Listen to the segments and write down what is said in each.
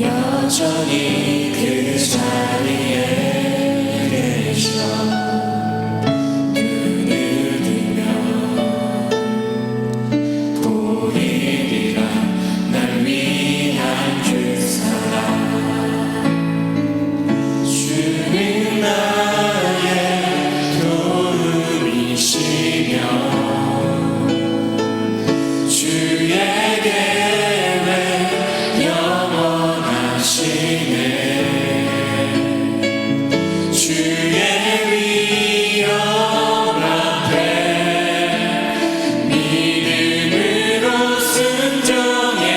여전히 그 자리에 계셔 눈을 들면 보이리라 날 위한 그 사랑 주님 나의 도움이시며 주의 계획 영원하시네 주의 위엄 앞에 믿음으로 순종해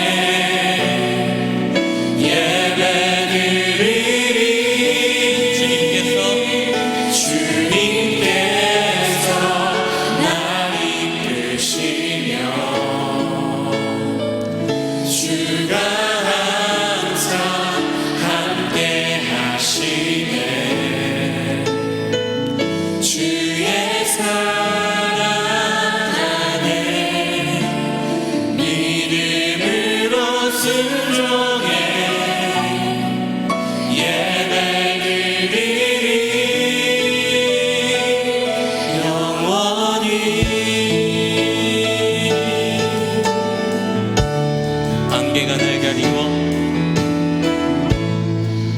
예배드리리 주님께서 날 이끄시며 주가 항상 함께 하시네 주의 사랑 안에 믿음으로 순종해 예배드리리 영원히 안개가 날 가리워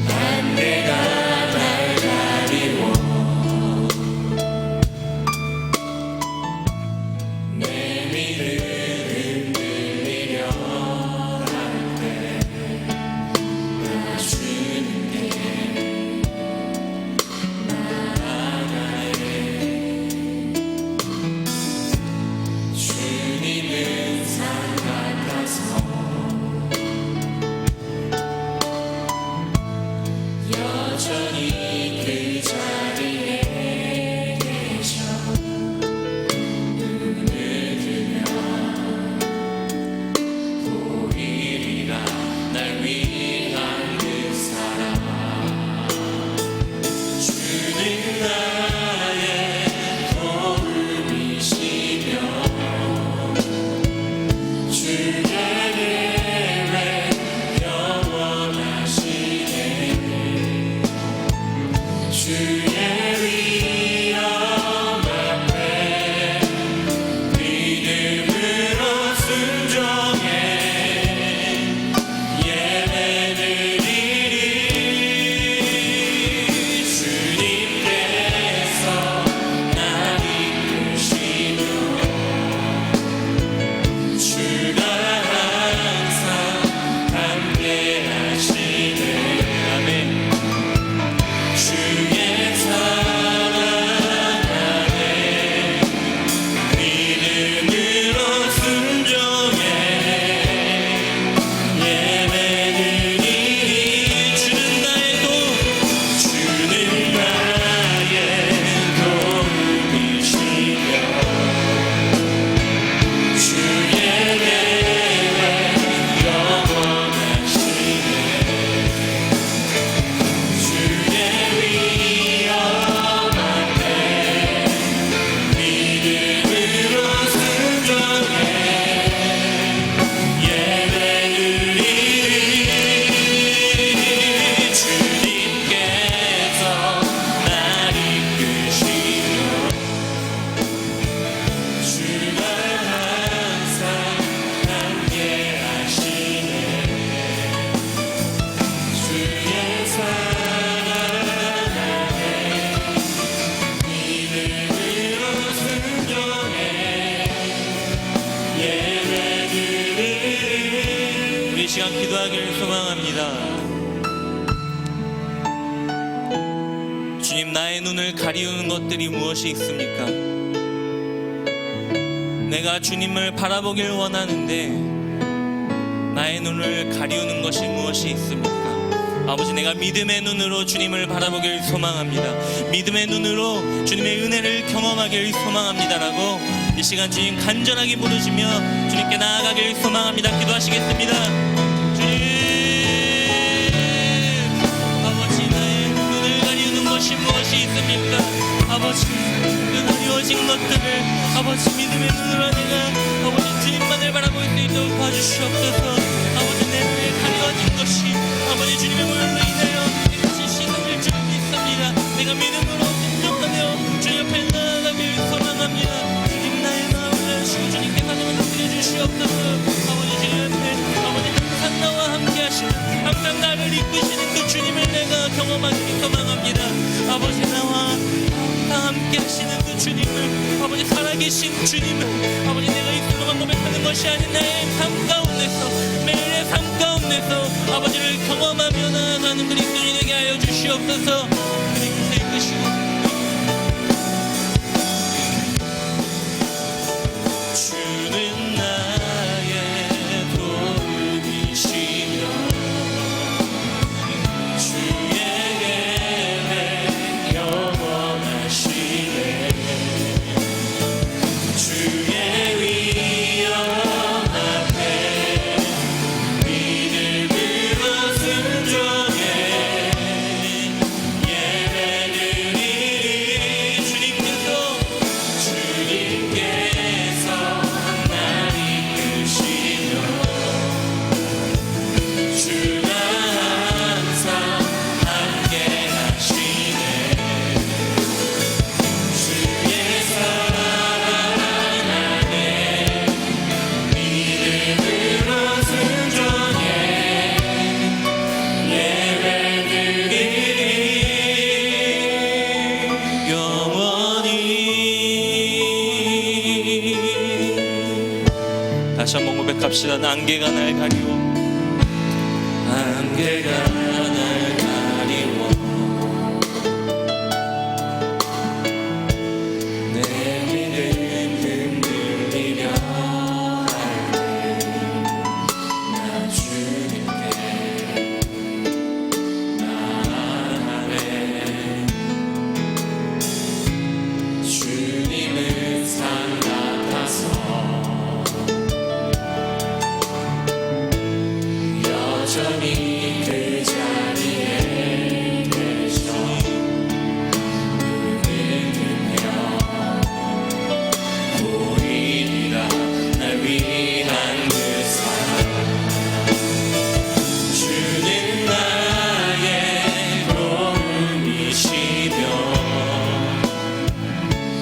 안개가 날 가리워 내 믿음 흔들리려 할 때 나 주님께 나아가네 주님은 산 같아서 여전히 그 자리에 계셔 눈을 들면 보이리라 날 위한 그 사랑 주는 나의 도움이시며 주의 계획 영원하시네 주의 위엄 앞에 믿음으로 순종해 예배드리리 주님께서 날 이끄시며 주가 항상 함께 하시네 아멘 주의 사랑 안에 믿음으로 순종해 예배드리리 주는 나의 도움이시며 주의 계획 영원하시네 주의 위엄 앞에 믿음으로 순종해 예배드리리 주님께서 날 이끄시며 주가 항상 함께 하시네 주의 사랑 안에 믿음으로 순종해 예배드리리 우리 시간 기도하기를 소망합니다. 주님 나의 눈을 가리우는 것들이 무엇이 있습니까? 내가 주님을 바라보길 원하는데 나의 눈을 가리우는 것이 무엇이 있습니까? 아버지, 내가 믿음의 눈으로 주님을 바라보길 소망합니다. 믿음의 눈으로 주님의 은혜를 경험하길 소망합니다라고 이 시간 주님 간절하게 부르시며 주님께 나아가길 소망합니다. 기도하시겠습니다. 주님, 아버지, 나의 눈을 가리우는 것이 무엇이 있습니까? 아버지, 그 가리워진 것들을 아버지 믿음의 눈으로 내가 아버지 주님만을 바라볼 수 있도록 봐주시옵소서. 아버지, 내 눈에 가리워진 것이 아버지 주님의 물로 인하여 이것이 씻어질 줄 믿습니다. 내가 믿음으로 순종하며 주 옆에 나아가길 소망합니다. 주님, 나의 마음을 아시고 주님께 사랑을 드려주시옵소서. 아버지, 주 옆에 아버지 항상 나와 함께 하시는, 항상 나를 이끄시는 그 주님을 내가 경험하길 소망합니다. 아버지, 나와 항상 함께 하시는 그 주님을, 아버지 살아계신 주님을 아버지 내가 입술로만 고백하는 것이 아닌 나의 삶 가운데서, 매일의 삶 가운데서 아버지를 경험하며 나아가는 그리스도인이 되게 하여 주시옵소서. 그리스도의 이끄시고 주는 나의 도움이시며 주의 계획 영원하시네. 주의 위엄 앞에 믿음으로 순종해 예배드리리. 주님께서 날 이끄시며 주가 항상 함께 하시네. 주의 사랑 안에 믿음으로 순종해 예배드리리. 영원히. 다시 한번 고백합시다. 안개가 날 가리워, 안개가 날 가리워, 내 믿음 흔들리려 할 때 나 주님께 나아가네. 주님은 산 같아서 여전히 그 자리에 계셔 누구며 보이리라 날 위한 그 사랑. 주는 나의 도움이시며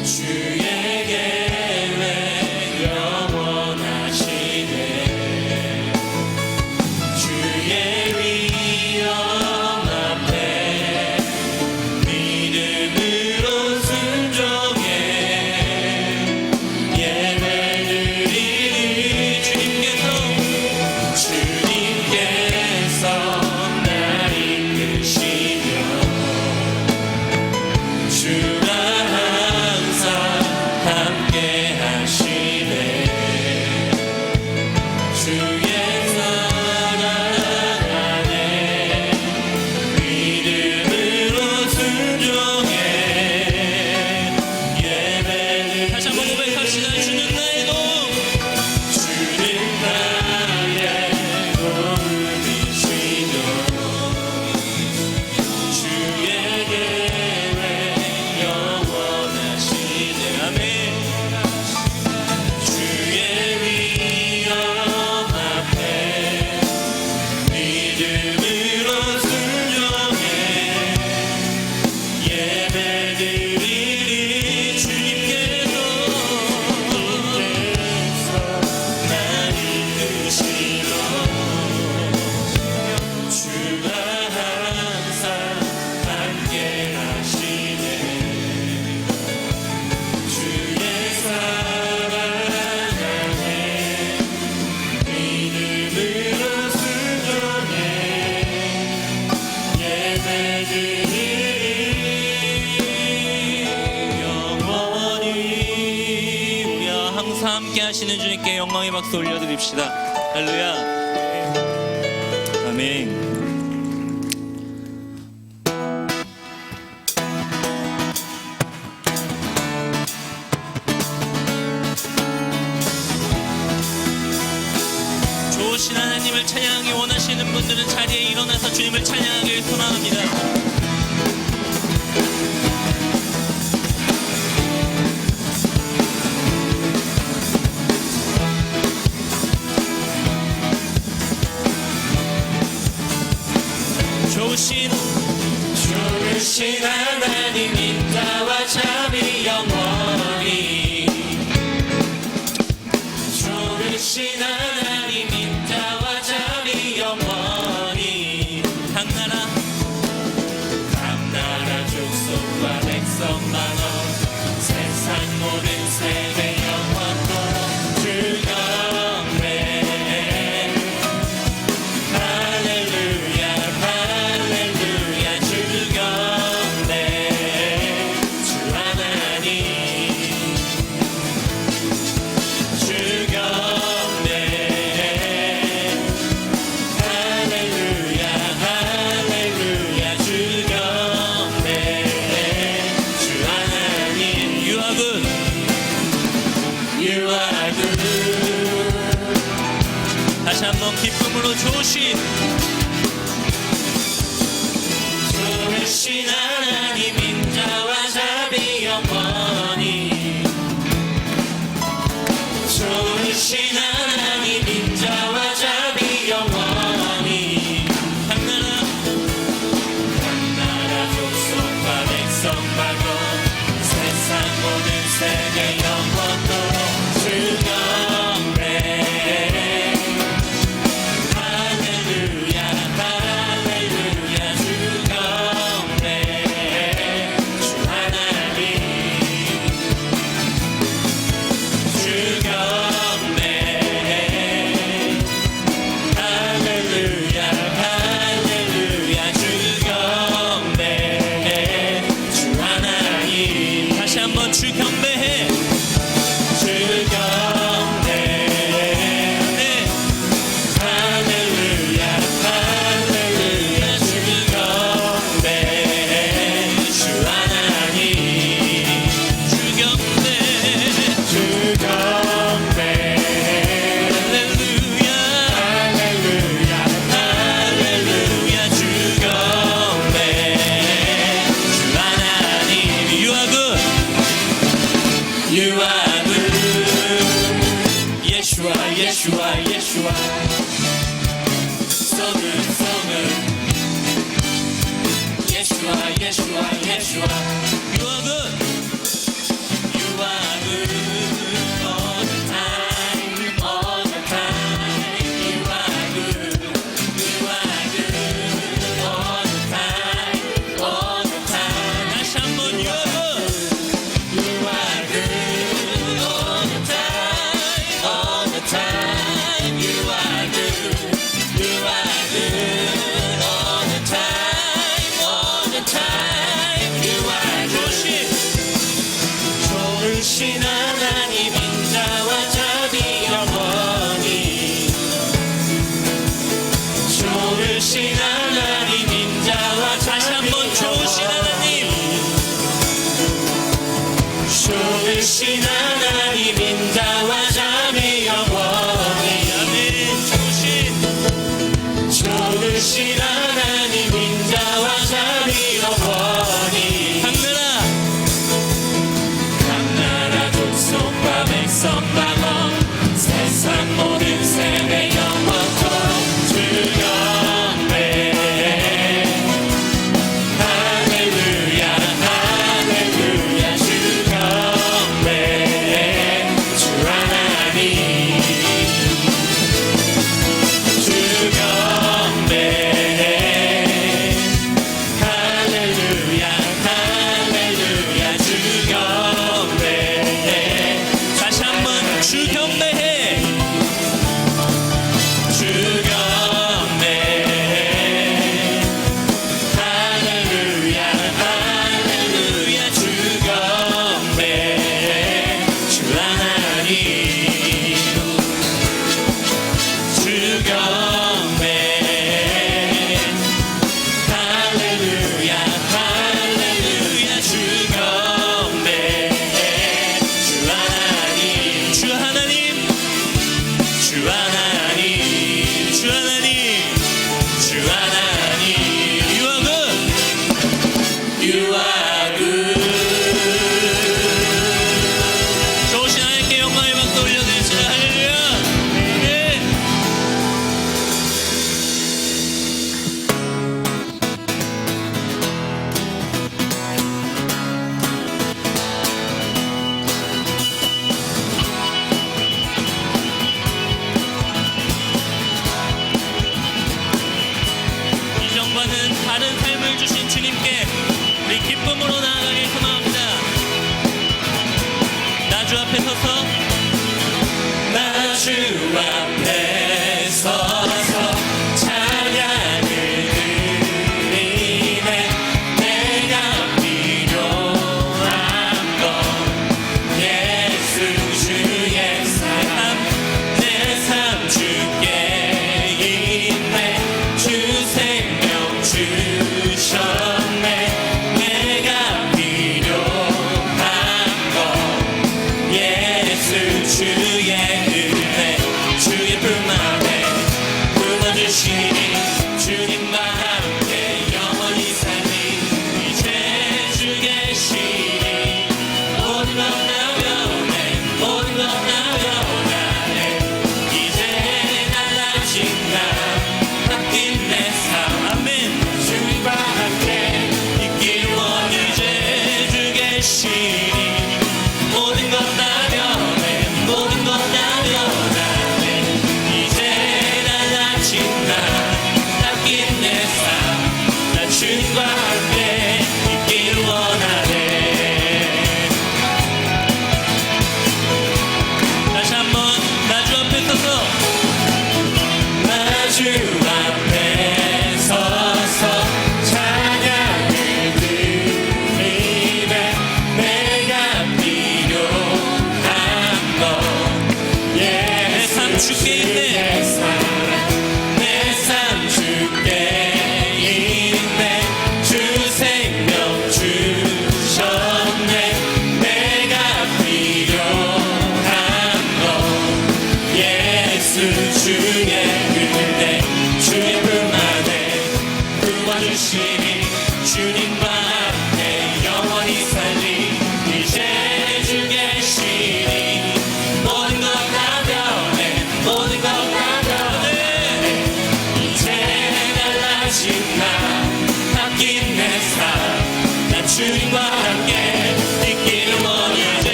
주의 계획 영원하시네. 주의 위엄 앞에 믿음으로 순종해 예배드리리. 주님께서 날 이끄시며 주가 항상 함께 하시네. 주의 사랑 안에 믿음으로 순종해 예배를. 다시 한번 고백합시다. 주는 나의 도움, 주는 나의 도움이시며 주의 계획 영원하시네. 아멘. 주의 위엄 앞에 믿음으로 순종해 예배드리리. 주님께서 날 이끄시며 주가 항상 함께 하시네. 주의 사랑 안에 믿음으로 순종해 예배드리리. 영원히. 우리와 항상 함께 하시는 주님께 영광의 박수 올려드립시다. 할렐루야. 아멘. 주님을 찬양하기 원하시는 분들은 자리에 일어나서 주님을 찬양하길 소망합니다. 좋으신 하나님 인자와 참이 영원히 좋으신 하나님 인자와 참이 영원히 각 나라 족속과 백성 만원 세상 모든 세대 영원토록 주 영래 다시 한번 기쁨으로 좋으신 하나님 인자와 자비 영원히 좋으신 하나님 인자와 자비 영원히 각 나라 족속과 백성 바고 세상 모든 세계 영원토록 주 영래 주 경배해 주 경배해 할렐루야 할렐루야 주 경배해 주 하나님 주 경배해 주 경배해 할렐루야 할렐루야 할렐루야 주 경배해 주 하나님 You are good You are good, Yeshua, Yeshua, Yeshua. So good, so good. Yeshua, Yeshua, Yeshua. You are good. You are good all the time, all the time. You are good. You are good all the time, all the time. 다시 한번 You are good. You are good all the time. You are good. You are good all the time. You are 좋으신 하나님 인자와 자비 영원히 좋으신 하나님 인자와 다시 한번 좋으신 하나님 좋으신 하나님 인자와 자비 영원히 아멘 좋으신 하나님 인자와 자비 영원히 각 나라 족속과 백성 방언 세상 모든 세대 영원토록 주 영배 할렐루야 할렐루야 주 경배 주 하나님 주 경배 다른 삶을 주신 주님께 우리 기쁨으로 나아가길 소망합니다. 나 주 앞에 서서 나 주 앞에 서서 찬양을 드리네. 내가 필요한 건 예수 주의 사랑 내 삶 주께 있네. 주 생명 주셨네. 내가 필요한 건 예수 주의 은혜 주의 품 안에 품어주시니 주님과 함께 영원히 살리. 이제 주 계시니 모든 것 다 변해. 모든 것 다 변하네. 이제 달라진 나 바뀐 내 삶. 아멘. 주님과 함께 있길 원해. 이제 주 계시니 모든 것 다 변해. 모든 것 다 변하네. 이제 달라진 나 바뀐 내 삶. 나 주님과 함께 있길 원하네. 다시 한번 나 주 앞에 서서 나 주 앞에 서서 찬양을 드리네. 내가 필요한 건 예수 주께 있네. 내 삶 주께 있네. 주 생명 주셨네. 내가 필요한 건 예수 주의 은혜 주의 품 안에 부어주시니 주님과 함께 영원히 살리. 이제 주 계시니 모든 것 다 변해. 모든 것 다 변해. 이제 달라진 나 바뀐 내 삶. 나 주님과 함께 있기를 원해. 이제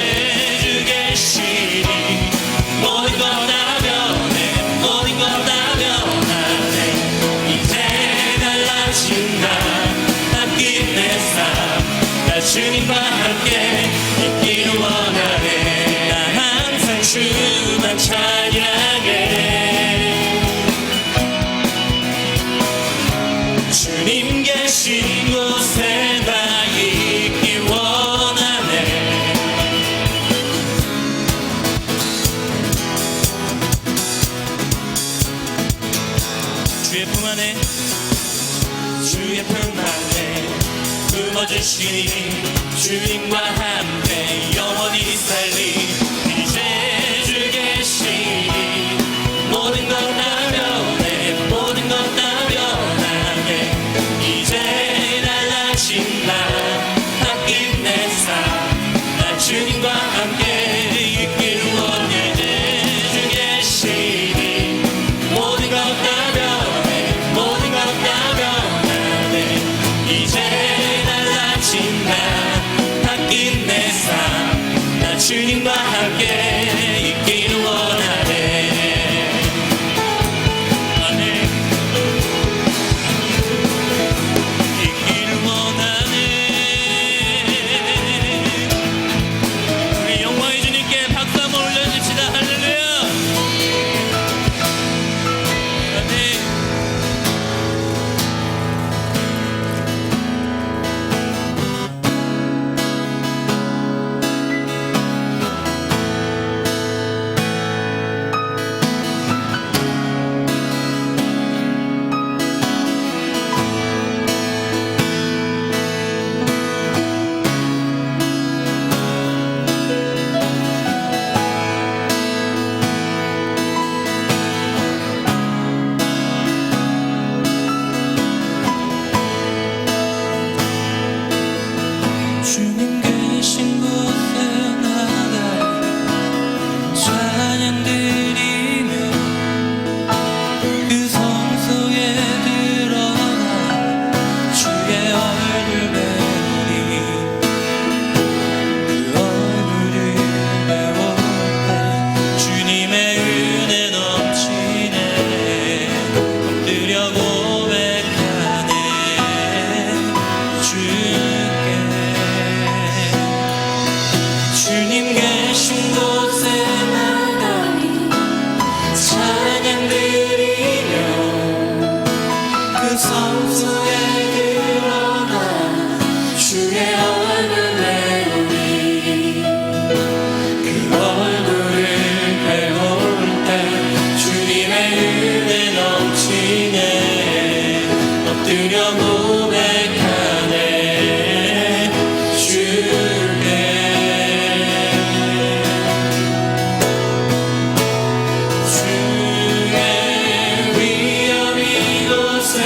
주 계시니 모든 것 다 변해. 모든 것 다 변하네. 이제 달라진 나 바뀐 내 삶. 나 주님과 함께 있기를 원하네. 나 항상 주만 찬양해. 주님 계신 곳에 나 있길 원하네. 주의 품 안에 주의 품 안에 품어주시니 주님과 함께 영원히 살리. 이제 주 계시니 모든 것 다 변해. 모든 것 다 변하네. 이제 달라진 나 바뀐 내 삶. 나 주님과 함께 있길 원해. 이제 주 계시니 모든 것 다 변해. 모든 것 다 변하네. 이제 달라진 나 바뀐 내 삶. 나 주님과 성소에 드러나 주의 얼굴 배우리 그 얼굴을 배울 때 주님의 은혜 넘치네 엎드려 고백하네 주께 주의 위엄 이곳에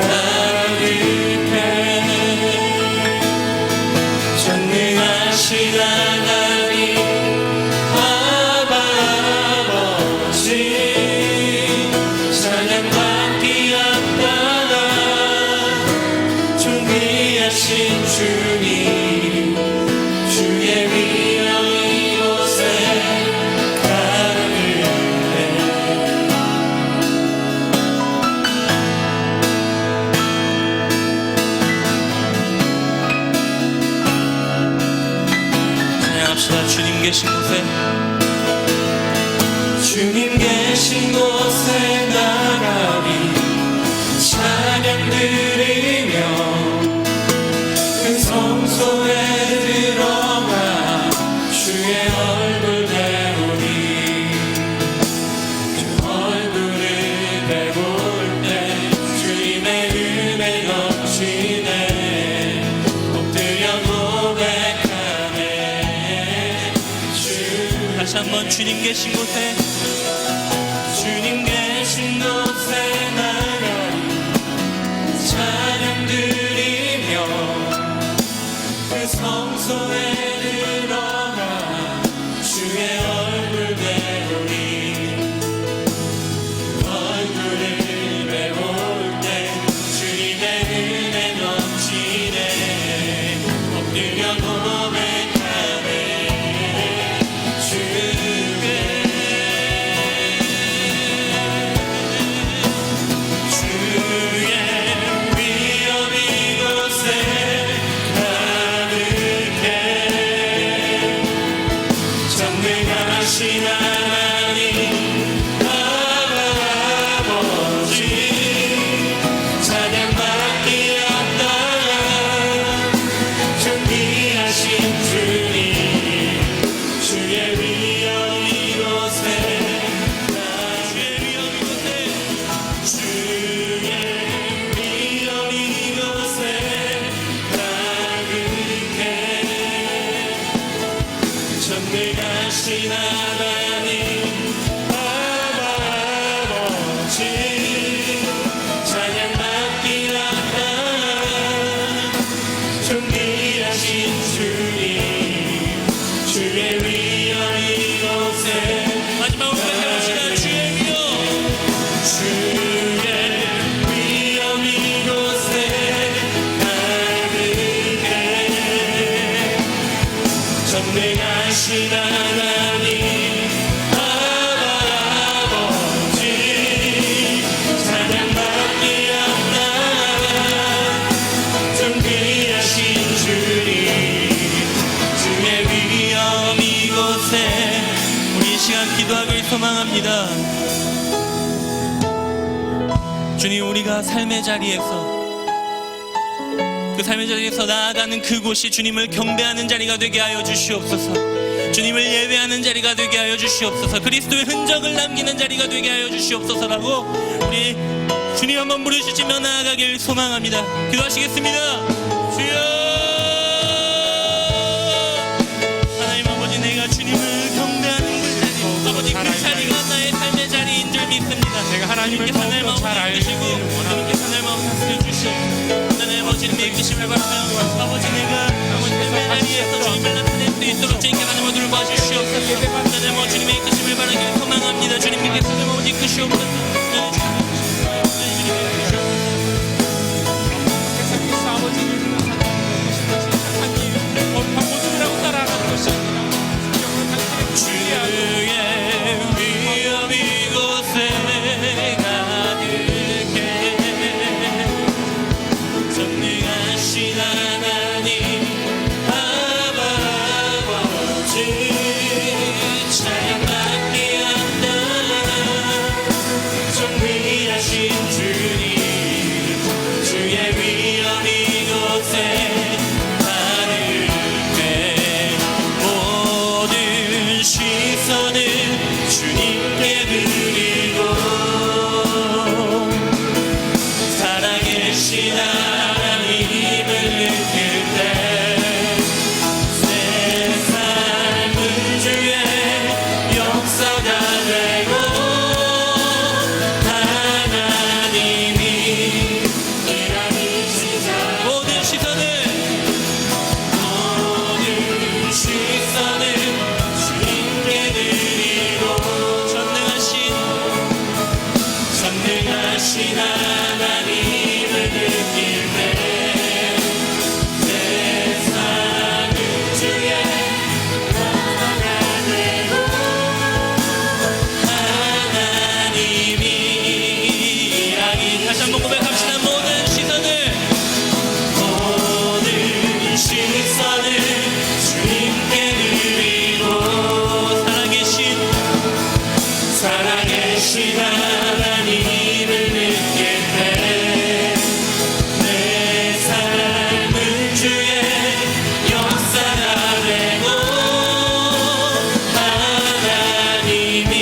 가득해 전능하신 하나님 아버지 찬양받기 앞다가 존귀하신 주님 주의 위엄 이곳에 가득해 찬양합시다. 주님 계신 곳에 주님 계신 곳에 나가리 찬양 드리며 그 성소에 들어가 주의 얼굴 배우리 그 얼굴을 배울 때 주님의 은혜 넘치네 엎드려 고백하네 다시 한번 주님 계신 곳에 주님 계신 곳에 나가리 찬양 드리며 그 성소에 들어가 주의 얼굴 배우리 그 얼굴을 배울 때 주님의 은혜 넘치네 엎드려 고백하네 주께 주의 위엄 이곳에 가득해 전능하신 하나님 아버지 찬양받기 앞다가 존귀하신 주님 주의 위엄 이곳에 주의 위엄 이곳에 주의 위엄 이곳에 가득해 전능하신 하나님 아버지 찬양받기 앞다가 존귀하신 주님 주의 위엄 이곳에 마지막으로 고백합시다. 주의 위엄 주의 위엄 이곳에 가득해 전능하신 하나님 아버지 찬양받기 앞다가 존귀하신 주님 주의 위엄 이곳에 우리 이 시간 기도하길 소망합니다. 주님, 우리가 삶의 자리에서 그 삶의 자리에서 나아가는 그곳이 주님을 경배하는 자리가 되게 하여 주시옵소서. 주님을 예배하는 자리가 되게 하여 주시옵소서. 그리스도의 흔적을 남기는 자리가 되게 하여 주시옵소서라고 우리 주님 한번 부르시며 나아가길 소망합니다. 기도하시겠습니다. 주여, 하나님 아버지, 내가 주님을 경배하는 그 자리, 아버지 그 자리가 나의 삶의 자리인 줄 믿습니다. 내가 하나님을 주님께서 내 더욱더 잘 마음을 알기를 이끄시고 원합니다. 주님께서 내 마음을 다스려 주시옵소서. 하나님 아버지, 주님의 이끄심을 바라며 아버지, 내가 아버지 삶의 자리에서 주님을 나타낼 수 있도록 주님께서 하나님 모두를 봐주시옵소서. 하나님 아버지, 주님의 이끄심을 바라기를 소망합니다. 주님께서 내 마음을 이끄시옵소서. 세상에서 아버지를 사랑하는 것이 착한 일, 거룩한 모습이라고 따라가는 것이 아니라 성경으로 당신의 진리하고 주의 위엄 이곳에 가득해 전능하신 하나님 아버지 찬양받기 앞다 존귀하신 주님 한번 고백합시다. 모든 시선을 모든 시선을 주님께 드리고 살아계신 하나님을 믿겠네. 내 삶은 주의 역사가 되고 하나님이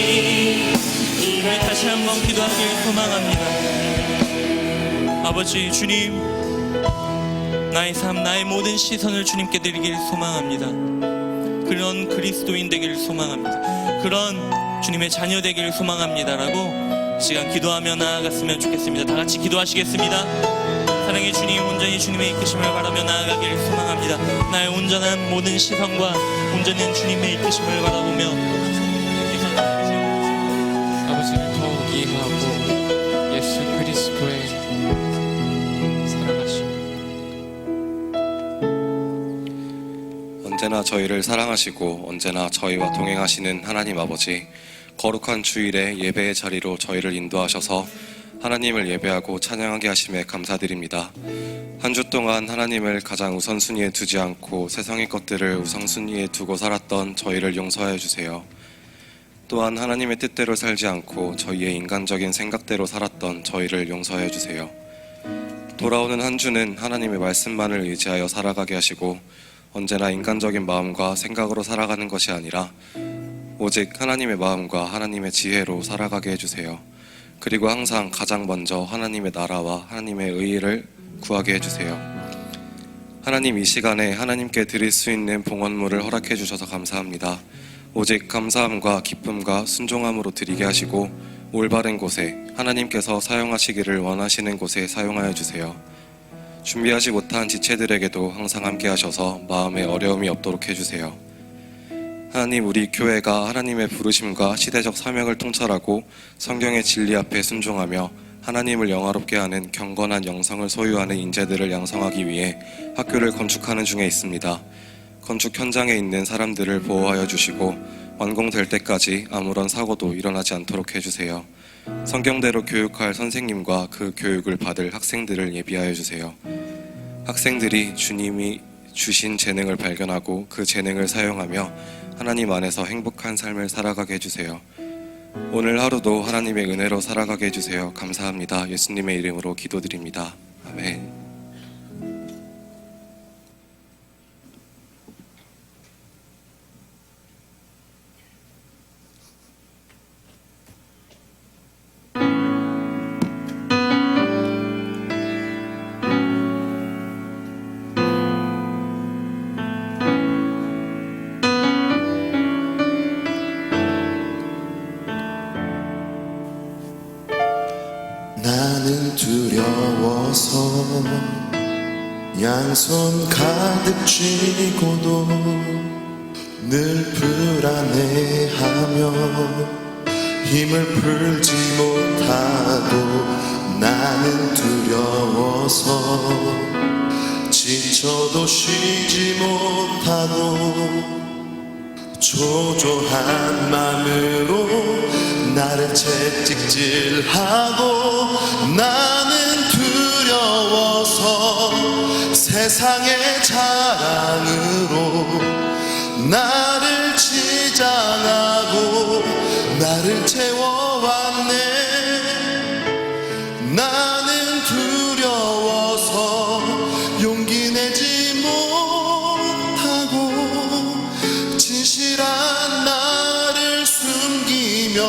우리 다시 한번 기도하길 소망합니다. 아버지 주님, 나의 삶, 나의 모든 시선을 주님께 드리길 소망합니다. 그런 그리스도인 되길 소망합니다. 그런 주님의 자녀 되길 소망합니다라고 시간 기도하며 나아갔으면 좋겠습니다. 다 같이 기도하시겠습니다. 사랑의 주님, 온전히 주님의 이끄심을 바라며 나아가길 소망합니다. 나의 온전한 모든 시선과 온전한 주님의 이끄심을 바라보며 아버지를 더욱 이해하고 예수 그리스도의 사랑하심, 언제나 저희를 사랑하시고 언제나 저희와 동행하시는 하나님 아버지, 거룩한 주일에 예배의 자리로 저희를 인도하셔서 하나님을 예배하고 찬양하게 하심에 감사드립니다. 한 주 동안 하나님을 가장 우선순위에 두지 않고 세상의 것들을 우선순위에 두고 살았던 저희를 용서하여 주세요. 또한 하나님의 뜻대로 살지 않고 저희의 인간적인 생각대로 살았던 저희를 용서하여 주세요. 돌아오는 한 주는 하나님의 말씀만을 의지하여 살아가게 하시고 언제나 인간적인 마음과 생각으로 살아가는 것이 아니라 오직 하나님의 마음과 하나님의 지혜로 살아가게 해주세요. 그리고 항상 가장 먼저 하나님의 나라와 하나님의 의의를 구하게 해주세요. 하나님, 이 시간에 하나님께 드릴 수 있는 봉헌물을 허락해 주셔서 감사합니다. 오직 감사함과 기쁨과 순종함으로 드리게 하시고 올바른 곳에, 하나님께서 사용하시기를 원하시는 곳에 사용하여 주세요. 준비하지 못한 지체들에게도 항상 함께 하셔서 마음에 어려움이 없도록 해주세요. 하나님, 우리 교회가 하나님의 부르심과 시대적 사명을 통찰하고 성경의 진리 앞에 순종하며 하나님을 영화롭게 하는 경건한 영성을 소유하는 인재들을 양성하기 위해 학교를 건축하는 중에 있습니다. 건축 현장에 있는 사람들을 보호하여 주시고 완공될 때까지 아무런 사고도 일어나지 않도록 해주세요. 성경대로 교육할 선생님과 그 교육을 받을 학생들을 예비하여 주세요. 학생들이 주님이 주신 재능을 발견하고 그 재능을 사용하며 하나님 안에서 행복한 삶을 살아가게 해주세요. 오늘 하루도 하나님의 은혜로 살아가게 해주세요. 감사합니다. 예수님의 이름으로 기도드립니다. 아멘. 나는 두려워서 양손 가득 쥐고도 늘 불안해하며 힘을 풀지 못하고, 나는 두려워서 지쳐도 쉬지 못하고 초조한 마음으로 나를 채찍질하고, 나는 두려워서 세상의 자랑으로 나를 치장하고 나를 채워왔네. 나는 두려워서 용기 내지 못하고 진실한 나를 숨기며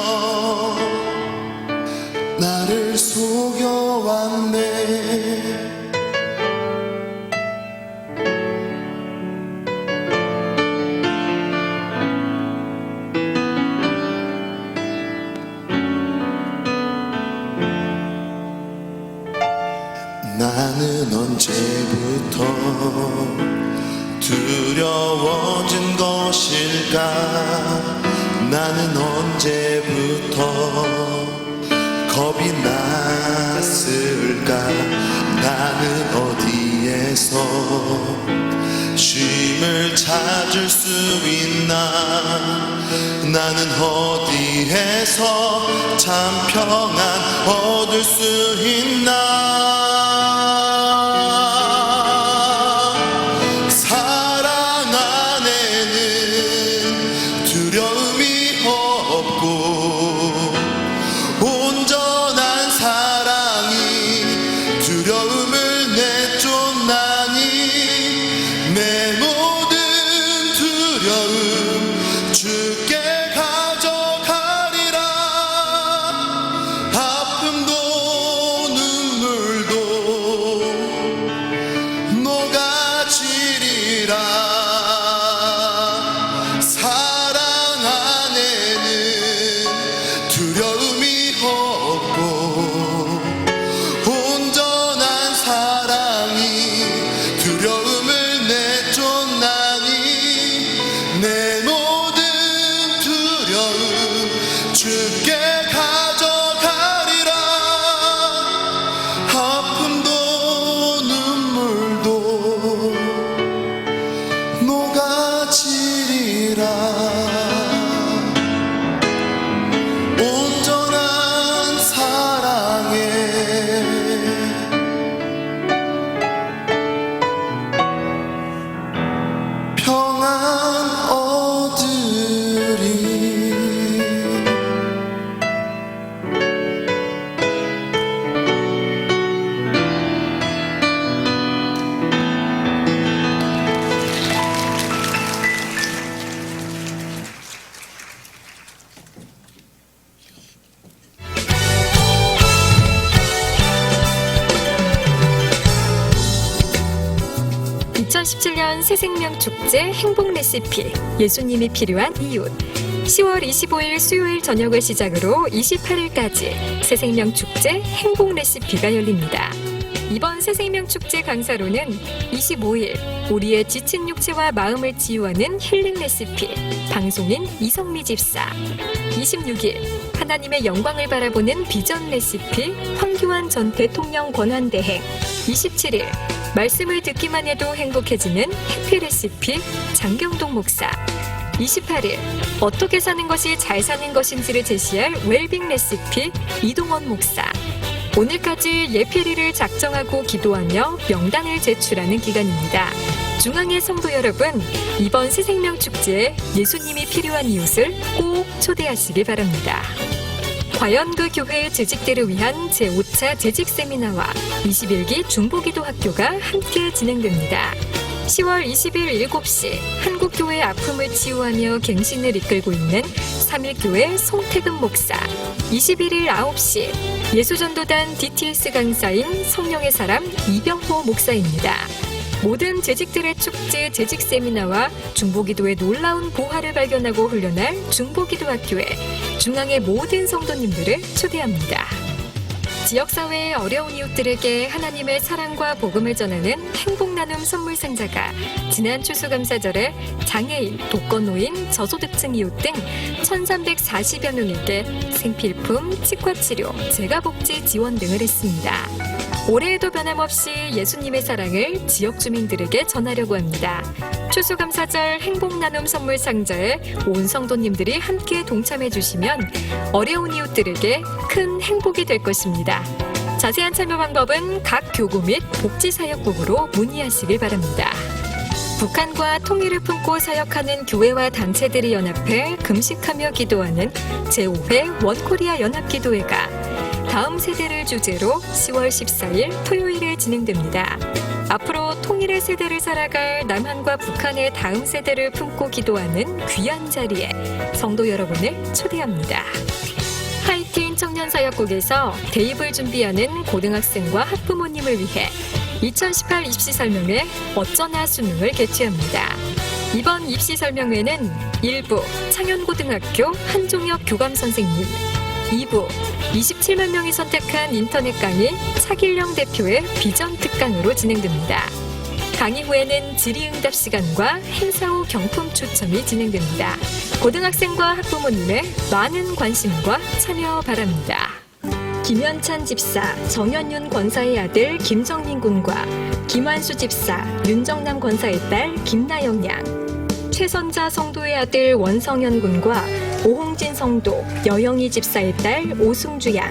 나를 속여왔네. 나는 언제부터 두려워진 것일까? 나는 언제부터 겁이 났을까? 나는 어디에서 쉼을 찾아 찾을 수 있나 나는 어디에서 참 평안 얻을 수 있나 사랑 안에는 두려움이 없고 온전한 사랑이 두려움을 내쫓나니 내 모든 두려움 주께 가져가리라 아픔도 눈물도 녹아지리라 사랑 안에는 두려움이 없고 온전한 사랑이 두려움을 내쫓나니 내 모든 두려움 주께 가져가리라 아픔도 눈물도 녹아지리라 온전한 사랑에 평안 얻으리 (2017년) 새생명축제 행복 레시피 예수님이 필요한 이웃 10월 25일 수요일 저녁을 시작으로 28일까지 새생명축제 행복 레시피가 열립니다. 이번 새생명축제 강사로는 25일 우리의 지친 육체와 마음을 치유하는 힐링 레시피 방송인 이성미 집사 26일 하나님의 영광을 바라보는 비전 레시피 황교안 전 대통령 권한대행 27일 말씀을 듣기만 해도 행복해지는 해피 레시피 장경동 목사 28일 어떻게 사는 것이 잘 사는 것인지를 제시할 웰빙 레시피 이동원 목사 오늘까지 예필일을 작정하고 기도하며 명단을 제출하는 기간입니다. 중앙의 성도 여러분, 이번 새생명축제에 예수님이 필요한 이웃을 꼭 초대하시기 바랍니다. 과연 그 교회의 재직들을 위한 제5차 재직 세미나와 21기 중보기도 학교가 함께 진행됩니다. 10월 20일 7시 한국교회 아픔을 치유하며 갱신을 이끌고 있는 3일교회 송태금 목사 21일 9시 예수전도단 DTS 강사인 성령의 사람 이병호 목사입니다. 모든 재직들의 축제 재직 세미나와 중보기도의 놀라운 보화를 발견하고 훈련할 중보기도학교에 중앙의 모든 성도님들을 초대합니다. 지역사회의 어려운 이웃들에게 하나님의 사랑과 복음을 전하는 행복나눔 선물상자가 지난 추수감사절에 장애인, 독거노인, 저소득층 이웃 등 1,340여 명에게 생필품, 치과치료, 재가복지 지원 등을 했습니다. 올해에도 변함없이 예수님의 사랑을 지역 주민들에게 전하려고 합니다. 추수감사절 행복나눔 선물 상자에 온 성도님들이 함께 동참해 주시면 어려운 이웃들에게 큰 행복이 될 것입니다. 자세한 참여 방법은 각 교구 및 복지사역국으로 문의하시길 바랍니다. 북한과 통일을 품고 사역하는 교회와 단체들이 연합해 금식하며 기도하는 제5회 원코리아 연합기도회가 다음 세대를 주제로 10월 14일 토요일에 진행됩니다. 앞으로 통일의 세대를 살아갈 남한과 북한의 다음 세대를 품고 기도하는 귀한 자리에 성도 여러분을 초대합니다. 하이틴 청년사역국에서 대입을 준비하는 고등학생과 학부모님을 위해 2018 입시 설명회 어쩌나 수능을 개최합니다. 이번 입시 설명회는 1부 창현고등학교 한종혁 교감선생님, 2부 27만 명이 선택한 인터넷 강의 차길령 대표의 비전 특강으로 진행됩니다. 강의 후에는 질의응답 시간과 행사 후 경품 추첨이 진행됩니다. 고등학생과 학부모님의 많은 관심과 참여 바랍니다. 김현찬 집사, 정현윤 권사의 아들 김정민 군과 김환수 집사, 윤정남 권사의 딸 김나영 양, 최선자 성도의 아들 원성현 군과 오홍진 성도, 여영희 집사의 딸 오승주 양,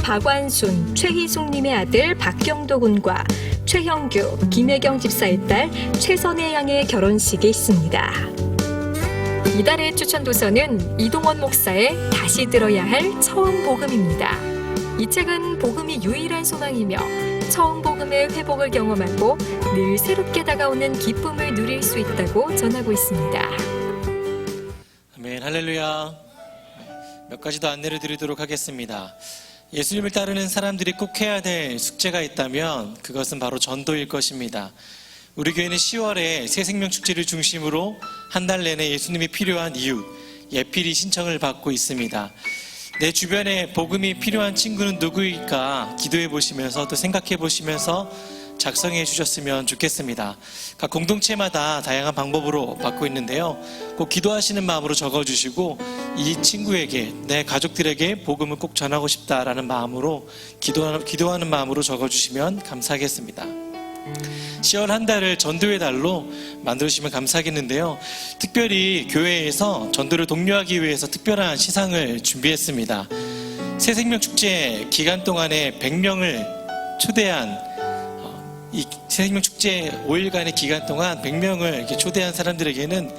박완순, 최희숙님의 아들 박경도 군과 최형규, 김혜경 집사의 딸 최선혜 양의 결혼식이 있습니다. 이달의 추천 도서는 이동원 목사의 다시 들어야 할 처음 복음입니다. 이 책은 복음이 유일한 소망이며 처음 복음의 회복을 경험하고 늘 새롭게 다가오는 기쁨을 누릴 수 있다고 전하고 있습니다. 아멘, 할렐루야. 몇 가지 더 안내를 드리도록 하겠습니다. 예수님을 따르는 사람들이 꼭 해야 될 숙제가 있다면 그것은 바로 전도일 것입니다. 우리 교회는 10월에 새생명축제를 중심으로 한 달 내내 예수님이 필요한 이웃, 예필이 신청을 받고 있습니다. 내 주변에 복음이 필요한 친구는 누구일까 기도해 보시면서 또 생각해 보시면서 작성해 주셨으면 좋겠습니다. 각 공동체마다 다양한 방법으로 받고 있는데요. 꼭 기도하시는 마음으로 적어주시고 이 친구에게, 내 가족들에게 복음을 꼭 전하고 싶다라는 마음으로 기도하는 마음으로 적어주시면 감사하겠습니다. 10월 한 달을 전도의 달로 만들어주시면 감사하겠는데요. 특별히 교회에서 전도를 독려하기 위해서 특별한 시상을 준비했습니다. 새생명축제 기간 동안에 100명을 초대한, 이 새생명축제 5일간의 기간 동안 100명을 이렇게 초대한 사람들에게는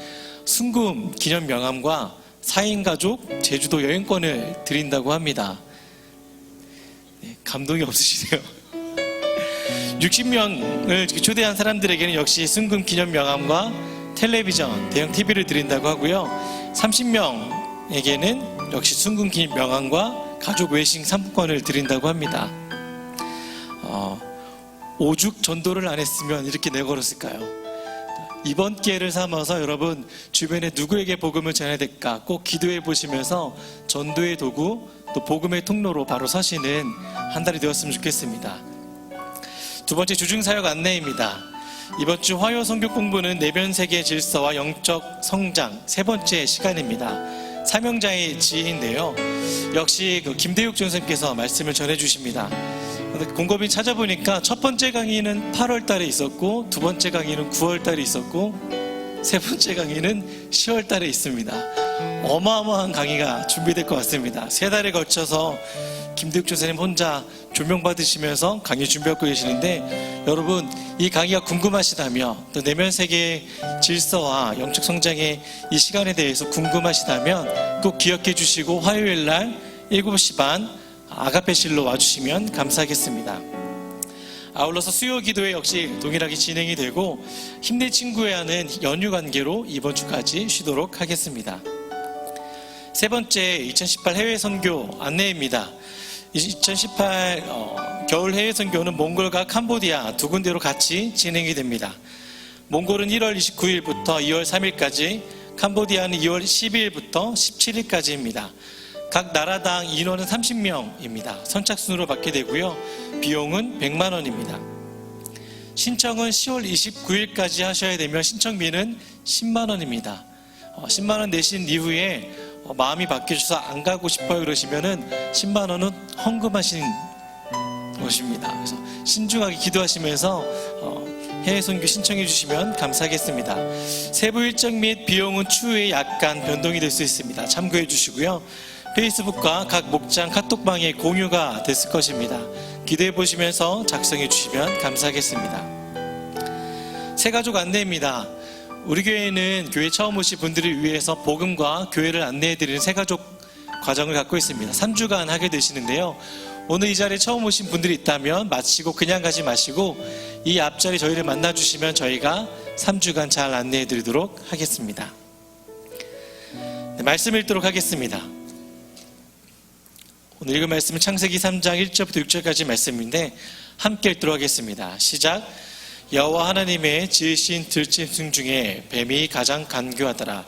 순금 기념 명함과 4인 가족 제주도 여행권을 드린다고 합니다. 네, 감동이 없으시네요. 60명을 초대한 사람들에게는 역시 순금 기념 명함과 텔레비전, 대형 TV를 드린다고 하고요. 30명에게는 역시 순금 기념 명함과 가족 외식 상품권을 드린다고 합니다. 오죽 전도를 안 했으면 이렇게 내걸었을까요? 이번 기회를 삼아서 여러분 주변에 누구에게 복음을 전해야 될까 꼭 기도해 보시면서 전도의 도구, 또 복음의 통로로 바로 서시는 한 달이 되었으면 좋겠습니다. 두 번째 주중사역 안내입니다. 이번 주 화요 성교 공부는 내면세계 질서와 영적 성장 세 번째 시간입니다. 사명자의 지혜인데요. 역시 김대육 전선생께서 말씀을 전해주십니다. 곰곰이 찾아보니까 첫 번째 강의는 8월 달에 있었고, 두 번째 강의는 9월 달에 있었고, 세 번째 강의는 10월 달에 있습니다. 어마어마한 강의가 준비될 것 같습니다. 세 달에 걸쳐서 김대육 전선생님 혼자 조명받으시면서 강의 준비하고 계시는데, 여러분 이 강의가 궁금하시다면, 또 내면세계의 질서와 영적 성장의 이 시간에 대해서 궁금하시다면 꼭 기억해 주시고 화요일 날 7시 반 아가페실로 와주시면 감사하겠습니다. 아울러서 수요 기도회 역시 동일하게 진행이 되고, 힘내 친구야는 연휴 관계로 이번 주까지 쉬도록 하겠습니다. 세 번째 2018 해외 선교 안내입니다. 2018 겨울 해외 선교는 몽골과 캄보디아 두 군데로 같이 진행이 됩니다. 몽골은 1월 29일부터 2월 3일까지, 캄보디아는 2월 12일부터 17일까지입니다. 각 나라당 인원은 30명입니다. 선착순으로 받게 되고요. 비용은 100만 원입니다. 신청은 10월 29일까지 하셔야 되면 신청비는 10만 원입니다. 10만 원 내신 이후에 마음이 바뀌셔서 안 가고 싶어요 그러시면은 10만 원은 헌금하신 것입니다. 그래서 신중하게 기도하시면서 해외 선교 신청해 주시면 감사하겠습니다. 세부 일정 및 비용은 추후에 약간 변동이 될 수 있습니다. 참고해 주시고요. 페이스북과 각 목장 카톡방에 공유가 됐을 것입니다. 기대해 보시면서 작성해 주시면 감사하겠습니다. 새가족 안내입니다. 우리 교회는 교회 처음 오신 분들을 위해서 복음과 교회를 안내해 드리는 새가족 과정을 갖고 있습니다. 3주간 하게 되시는데요. 오늘 이 자리에 처음 오신 분들이 있다면 마치고 그냥 가지 마시고 이 앞자리 저희를 만나 주시면 저희가 3주간 잘 안내해 드리도록 하겠습니다. 네, 말씀 읽도록 하겠습니다. 오늘 읽은 말씀은 창세기 3장 1절부터 6절까지 말씀인데 함께 읽도록 하겠습니다. 시작. 여호와 하나님의 지으신 들짐승 중에 뱀이 가장 간교하더라.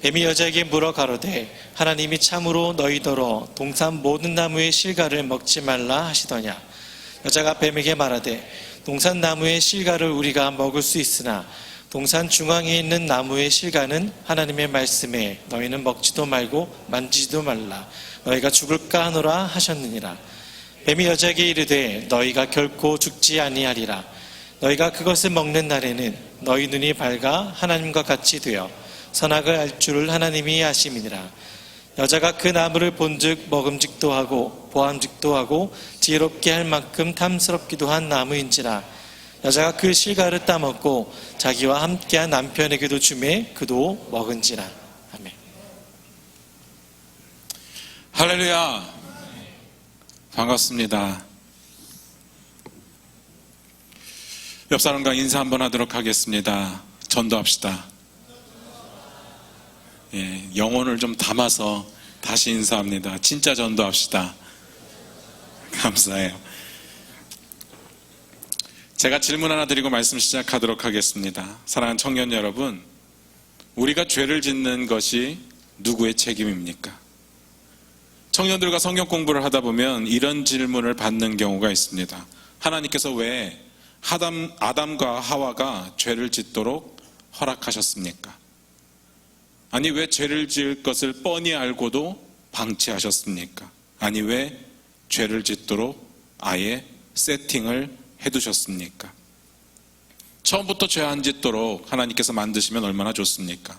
뱀이 여자에게 물어 가로되 하나님이 참으로 너희더러 동산 모든 나무의 실과를 먹지 말라 하시더냐. 여자가 뱀에게 말하되 동산 나무의 실과를 우리가 먹을 수 있으나 동산 중앙에 있는 나무의 실과는 하나님의 말씀에 너희는 먹지도 말고 만지지도 말라. 너희가 죽을까 하노라 하셨느니라. 뱀이 여자에게 이르되 너희가 결코 죽지 아니하리라. 너희가 그것을 먹는 날에는 너희 눈이 밝아 하나님과 같이 되어 선악을 알 줄을 하나님이 아심이니라. 여자가 그 나무를 본즉 먹음직도 하고 보암직도 하고 지혜롭게 할 만큼 탐스럽기도 한 나무인지라. 여자가 그 실과를 따먹고 자기와 함께한 남편에게도 주매 그도 먹은지라. 아멘. 할렐루야. 반갑습니다. 옆 사람과 인사 한번 하도록 하겠습니다. 전도합시다. 예, 영혼을 좀 담아서 다시 인사합니다. 진짜 전도합시다. 감사해요. 제가 질문 하나 드리고 말씀 시작하도록 하겠습니다. 사랑하는 청년 여러분, 우리가 죄를 짓는 것이 누구의 책임입니까? 청년들과 성경 공부를 하다 보면 이런 질문을 받는 경우가 있습니다. 하나님께서 왜 아담과 하와가 죄를 짓도록 허락하셨습니까? 아니, 왜 죄를 지을 것을 뻔히 알고도 방치하셨습니까? 아니, 왜 죄를 짓도록 아예 세팅을 해두셨습니까? 처음부터 죄 안 짓도록 하나님께서 만드시면 얼마나 좋습니까?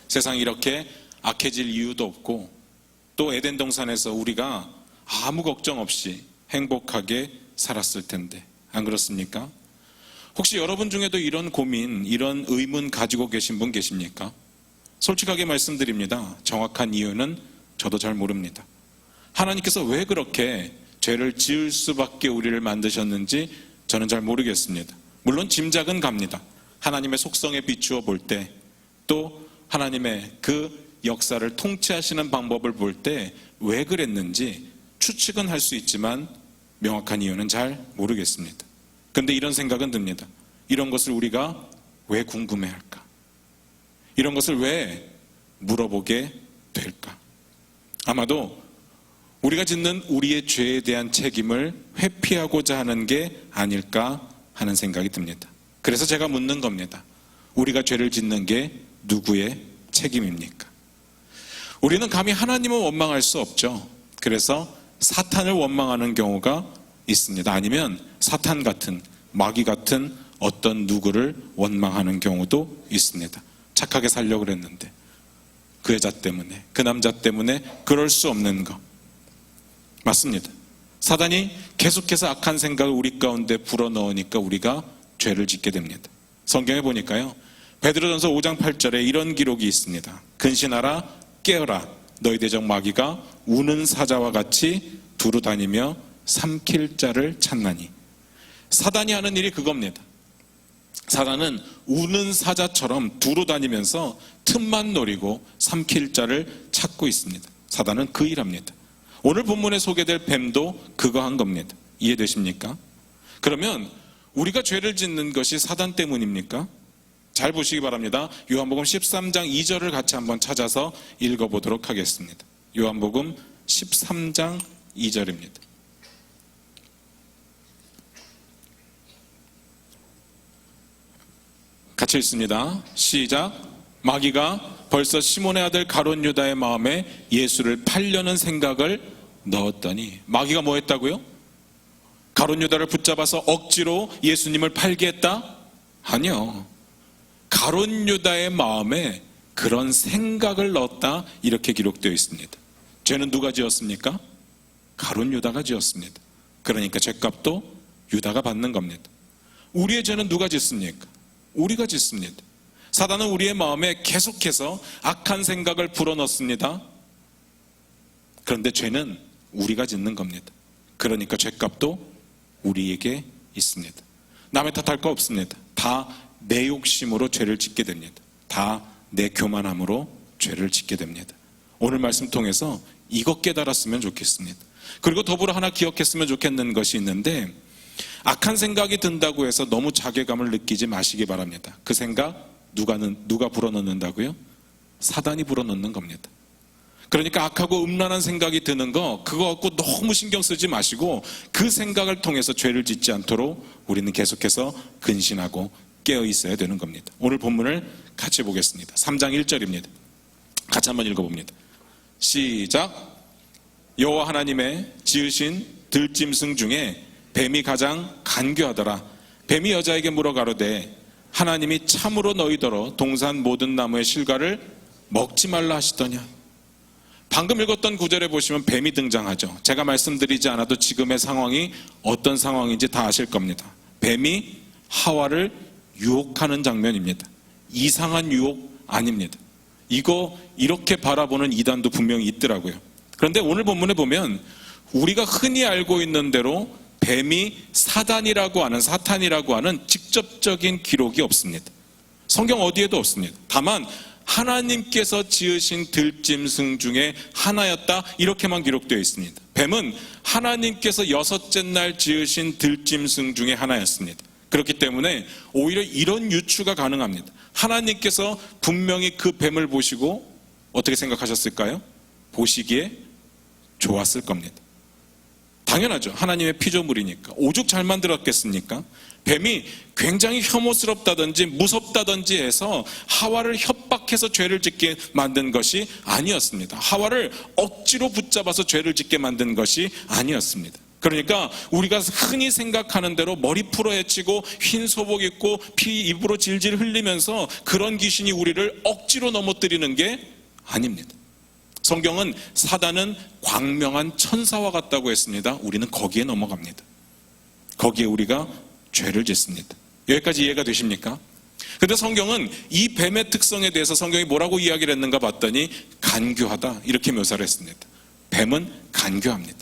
세상이 이렇게 악해질 이유도 없고, 또 에덴 동산에서 우리가 아무 걱정 없이 행복하게 살았을 텐데, 안 그렇습니까? 혹시 여러분 중에도 이런 고민, 이런 의문 가지고 계신 분 계십니까? 솔직하게 말씀드립니다. 정확한 이유는 저도 잘 모릅니다. 하나님께서 왜 그렇게 죄를 지을 수밖에 우리를 만드셨는지 저는 잘 모르겠습니다. 물론 짐작은 갑니다. 하나님의 속성에 비추어 볼 때, 또 하나님의 그 역사를 통치하시는 방법을 볼 때 왜 그랬는지 추측은 할 수 있지만 명확한 이유는 잘 모르겠습니다. 그런데 이런 생각은 듭니다. 이런 것을 우리가 왜 궁금해할까? 이런 것을 왜 물어보게 될까? 아마도 우리가 짓는 우리의 죄에 대한 책임을 회피하고자 하는 게 아닐까 하는 생각이 듭니다. 그래서 제가 묻는 겁니다. 우리가 죄를 짓는 게 누구의 책임입니까? 우리는 감히 하나님을 원망할 수 없죠. 그래서 사탄을 원망하는 경우가 있습니다. 아니면 사탄 같은, 마귀 같은 어떤 누구를 원망하는 경우도 있습니다. 착하게 살려고 그랬는데 그 여자 때문에, 그 남자 때문에 그럴 수 없는 것 맞습니다. 사단이 계속해서 악한 생각을 우리 가운데 불어넣으니까 우리가 죄를 짓게 됩니다. 성경에 보니까요, 베드로전서 5장 8절에 이런 기록이 있습니다. 근신하라, 깨어라, 너희 대적 마귀가 우는 사자와 같이 두루 다니며 삼킬 자를 찾나니. 사단이 하는 일이 그겁니다. 사단은 우는 사자처럼 두루 다니면서 틈만 노리고 삼킬 자를 찾고 있습니다. 사단은 그 일합니다. 오늘 본문에 소개될 뱀도 그거 한 겁니다. 이해되십니까? 그러면 우리가 죄를 짓는 것이 사단 때문입니까? 잘 보시기 바랍니다. 요한복음 13장 2절을 같이 한번 찾아서 읽어보도록 하겠습니다. 요한복음 13장 2절입니다. 같이 읽습니다. 시작. 마귀가 벌써 시몬의 아들 가룟 유다의 마음에 예수를 팔려는 생각을 넣었더니. 마귀가 뭐 했다고요? 가룟 유다를 붙잡아서 억지로 예수님을 팔게 했다? 아니요. 가룟 유다의 마음에 그런 생각을 넣었다, 이렇게 기록되어 있습니다. 죄는 누가 지었습니까? 가룟 유다가 지었습니다. 그러니까 죄값도 유다가 받는 겁니다. 우리의 죄는 누가 짓습니까? 우리가 짓습니다. 사단은 우리의 마음에 계속해서 악한 생각을 불어넣습니다. 그런데 죄는 우리가 짓는 겁니다. 그러니까 죄값도 우리에게 있습니다. 남의 탓할 거 없습니다. 다 내 욕심으로 죄를 짓게 됩니다. 다 내 교만함으로 죄를 짓게 됩니다. 오늘 말씀 통해서 이것 깨달았으면 좋겠습니다. 그리고 더불어 하나 기억했으면 좋겠는 것이 있는데, 악한 생각이 든다고 해서 너무 자괴감을 느끼지 마시기 바랍니다. 그 생각 누가 불어넣는다고요? 사단이 불어넣는 겁니다. 그러니까 악하고 음란한 생각이 드는 거, 그거 갖고 너무 신경 쓰지 마시고 그 생각을 통해서 죄를 짓지 않도록 우리는 계속해서 근신하고 깨어 있어야 되는 겁니다. 오늘 본문을 같이 보겠습니다. 3장 1절입니다. 같이 한번 읽어봅니다. 시작. 여호와 하나님의 지으신 들짐승 중에 뱀이 가장 간교하더라. 뱀이 여자에게 물어 가로되 하나님이 참으로 너희더러 동산 모든 나무의 실과를 먹지 말라 하시더냐. 방금 읽었던 구절에 보시면 뱀이 등장하죠. 제가 말씀드리지 않아도 지금의 상황이 어떤 상황인지 다 아실 겁니다. 뱀이 하와를 유혹하는 장면입니다. 이상한 유혹 아닙니다. 이거 이렇게 바라보는 이단도 분명히 있더라고요. 그런데 오늘 본문에 보면 우리가 흔히 알고 있는 대로 뱀이 사탄이라고 하는 직접적인 기록이 없습니다. 성경 어디에도 없습니다. 다만 하나님께서 지으신 들짐승 중에 하나였다, 이렇게만 기록되어 있습니다. 뱀은 하나님께서 여섯째 날 지으신 들짐승 중에 하나였습니다. 그렇기 때문에 오히려 이런 유추가 가능합니다. 하나님께서 분명히 그 뱀을 보시고 어떻게 생각하셨을까요? 보시기에 좋았을 겁니다. 당연하죠. 하나님의 피조물이니까. 오죽 잘 만들었겠습니까? 뱀이 굉장히 혐오스럽다든지 무섭다든지 해서 하와를 협박해서 죄를 짓게 만든 것이 아니었습니다. 하와를 억지로 붙잡아서 죄를 짓게 만든 것이 아니었습니다. 그러니까 우리가 흔히 생각하는 대로 머리 풀어 헤치고 흰 소복 입고 피 입으로 질질 흘리면서 그런 귀신이 우리를 억지로 넘어뜨리는 게 아닙니다. 성경은 사단은 광명한 천사와 같다고 했습니다. 우리는 거기에 넘어갑니다. 거기에 우리가 죄를 짓습니다. 여기까지 이해가 되십니까? 근데 성경은 이 뱀의 특성에 대해서 성경이 뭐라고 이야기를 했는가 봤더니 간교하다, 이렇게 묘사를 했습니다. 뱀은 간교합니다.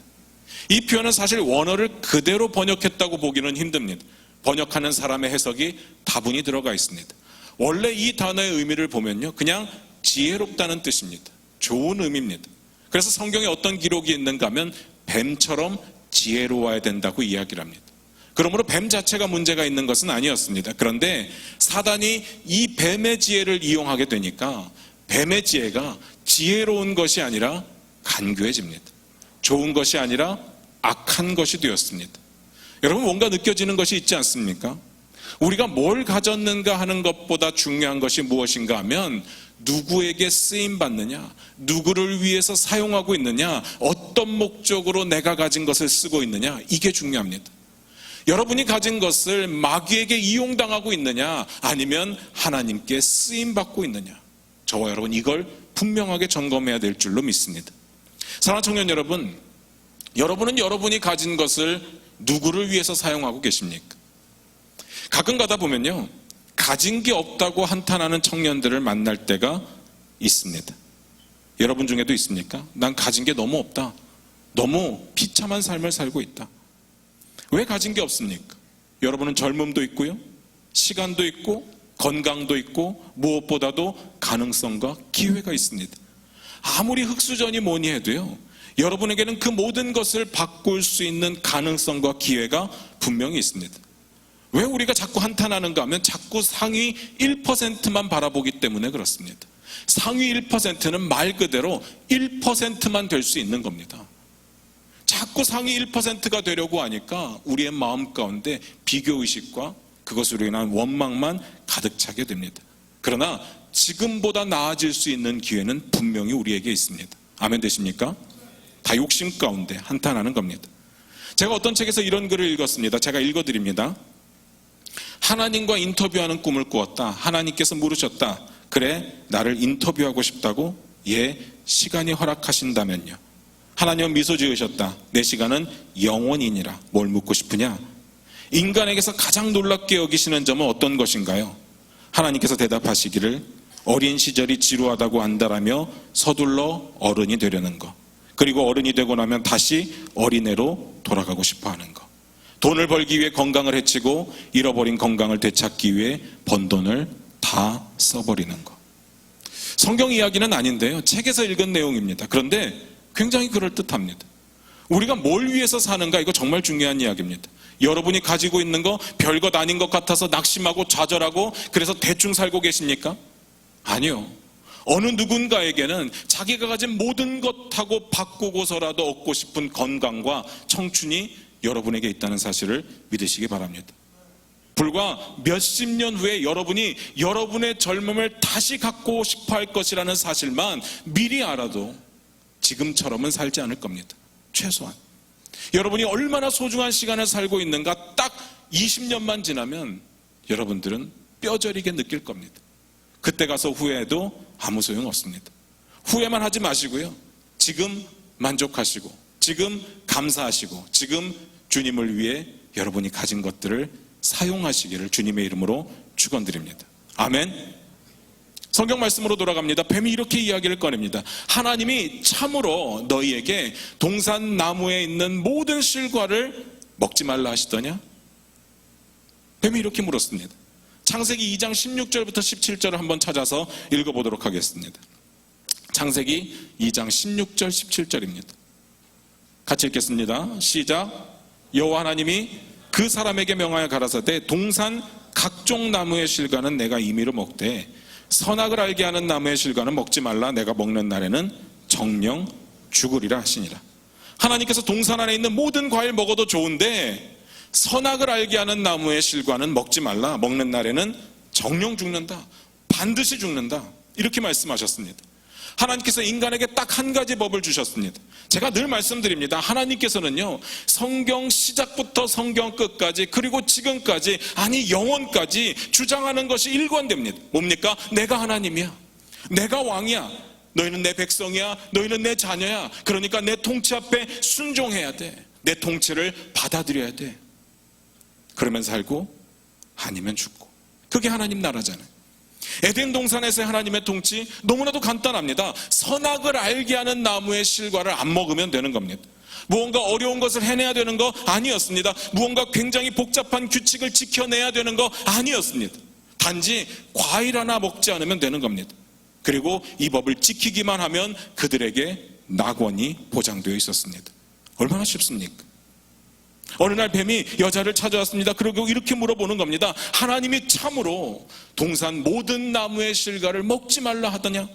이 표현은 사실 원어를 그대로 번역했다고 보기는 힘듭니다. 번역하는 사람의 해석이 다분히 들어가 있습니다. 원래 이 단어의 의미를 보면요, 그냥 지혜롭다는 뜻입니다. 좋은 의미입니다. 그래서 성경에 어떤 기록이 있는가 하면 뱀처럼 지혜로워야 된다고 이야기를 합니다. 그러므로 뱀 자체가 문제가 있는 것은 아니었습니다. 그런데 사단이 이 뱀의 지혜를 이용하게 되니까 뱀의 지혜가 지혜로운 것이 아니라 간교해집니다. 좋은 것이 아니라 악한 것이 되었습니다. 여러분, 뭔가 느껴지는 것이 있지 않습니까? 우리가 뭘 가졌는가 하는 것보다 중요한 것이 무엇인가 하면 누구에게 쓰임받느냐, 누구를 위해서 사용하고 있느냐, 어떤 목적으로 내가 가진 것을 쓰고 있느냐, 이게 중요합니다. 여러분이 가진 것을 마귀에게 이용당하고 있느냐, 아니면 하나님께 쓰임받고 있느냐, 저와 여러분 이걸 분명하게 점검해야 될 줄로 믿습니다. 사랑하는 청년 여러분, 여러분은 여러분이 가진 것을 누구를 위해서 사용하고 계십니까? 가끔 가다 보면요, 가진 게 없다고 한탄하는 청년들을 만날 때가 있습니다. 여러분 중에도 있습니까? 난 가진 게 너무 없다, 너무 비참한 삶을 살고 있다. 왜 가진 게 없습니까? 여러분은 젊음도 있고요, 시간도 있고, 건강도 있고, 무엇보다도 가능성과 기회가 있습니다. 아무리 흑수저니 뭐니 해도요, 여러분에게는 그 모든 것을 바꿀 수 있는 가능성과 기회가 분명히 있습니다. 왜 우리가 자꾸 한탄하는가 하면 자꾸 상위 1%만 바라보기 때문에 그렇습니다. 상위 1%는 말 그대로 1%만 될 수 있는 겁니다. 자꾸 상위 1%가 되려고 하니까 우리의 마음 가운데 비교의식과 그것으로 인한 원망만 가득 차게 됩니다. 그러나 지금보다 나아질 수 있는 기회는 분명히 우리에게 있습니다. 아멘 되십니까? 다 욕심 가운데 한탄하는 겁니다. 제가 어떤 책에서 이런 글을 읽었습니다. 제가 읽어드립니다. 하나님과 인터뷰하는 꿈을 꾸었다. 하나님께서 물으셨다. 그래, 나를 인터뷰하고 싶다고? 예, 시간이 허락하신다면요. 하나님은 미소 지으셨다. 내 시간은 영원이니라. 뭘 묻고 싶으냐? 인간에게서 가장 놀랍게 여기시는 점은 어떤 것인가요? 하나님께서 대답하시기를 어린 시절이 지루하다고 안다라며 서둘러 어른이 되려는 것, 그리고 어른이 되고 나면 다시 어린애로 돌아가고 싶어 하는 것, 돈을 벌기 위해 건강을 해치고 잃어버린 건강을 되찾기 위해 번 돈을 다 써버리는 것. 성경 이야기는 아닌데요, 책에서 읽은 내용입니다. 그런데 굉장히 그럴듯합니다. 우리가 뭘 위해서 사는가, 이거 정말 중요한 이야기입니다. 여러분이 가지고 있는 거 별것 아닌 것 같아서 낙심하고 좌절하고 그래서 대충 살고 계십니까? 아니요. 어느 누군가에게는 자기가 가진 모든 것하고 바꾸고서라도 얻고 싶은 건강과 청춘이 여러분에게 있다는 사실을 믿으시기 바랍니다. 불과 몇십 년 후에 여러분이 여러분의 젊음을 다시 갖고 싶어 할 것이라는 사실만 미리 알아도 지금처럼은 살지 않을 겁니다. 최소한 여러분이 얼마나 소중한 시간을 살고 있는가 딱 20년만 지나면 여러분들은 뼈저리게 느낄 겁니다. 그때 가서 후회해도 아무 소용 없습니다. 후회만 하지 마시고요. 지금 만족하시고, 지금 감사하시고, 지금 주님을 위해 여러분이 가진 것들을 사용하시기를 주님의 이름으로 축원드립니다. 아멘. 성경 말씀으로 돌아갑니다. 뱀이 이렇게 이야기를 꺼냅니다. 하나님이 참으로 너희에게 동산 나무에 있는 모든 실과를 먹지 말라 하시더냐? 뱀이 이렇게 물었습니다. 창세기 2장 16절부터 17절을 한번 찾아서 읽어보도록 하겠습니다. 창세기 2장 16절 17절입니다. 같이 읽겠습니다. 시작. 여호와 하나님이 그 사람에게 명하여 가라사대 동산 각종 나무의 실과는 내가 임의로 먹되 선악을 알게 하는 나무의 실과는 먹지 말라. 내가 먹는 날에는 정령 죽으리라 하시니라. 하나님께서 동산 안에 있는 모든 과일 먹어도 좋은데 선악을 알게 하는 나무의 실과는 먹지 말라. 먹는 날에는 정령 죽는다. 반드시 죽는다. 이렇게 말씀하셨습니다. 하나님께서 인간에게 딱 한 가지 법을 주셨습니다. 제가 늘 말씀드립니다. 하나님께서는요, 성경 시작부터 성경 끝까지, 그리고 지금까지, 아니 영원까지 주장하는 것이 일관됩니다. 뭡니까? 내가 하나님이야. 내가 왕이야. 너희는 내 백성이야. 너희는 내 자녀야. 그러니까 내 통치 앞에 순종해야 돼. 내 통치를 받아들여야 돼. 그러면 살고 아니면 죽고. 그게 하나님 나라잖아요. 에덴 동산에서의 하나님의 통치 너무나도 간단합니다. 선악을 알게 하는 나무의 실과를 안 먹으면 되는 겁니다. 무언가 어려운 것을 해내야 되는 거 아니었습니다. 무언가 굉장히 복잡한 규칙을 지켜내야 되는 거 아니었습니다. 단지 과일 하나 먹지 않으면 되는 겁니다. 그리고 이 법을 지키기만 하면 그들에게 낙원이 보장되어 있었습니다. 얼마나 쉽습니까? 어느 날 뱀이 여자를 찾아왔습니다. 그리고 이렇게 물어보는 겁니다. 하나님이 참으로 동산 모든 나무의 실과를 먹지 말라 하더냐?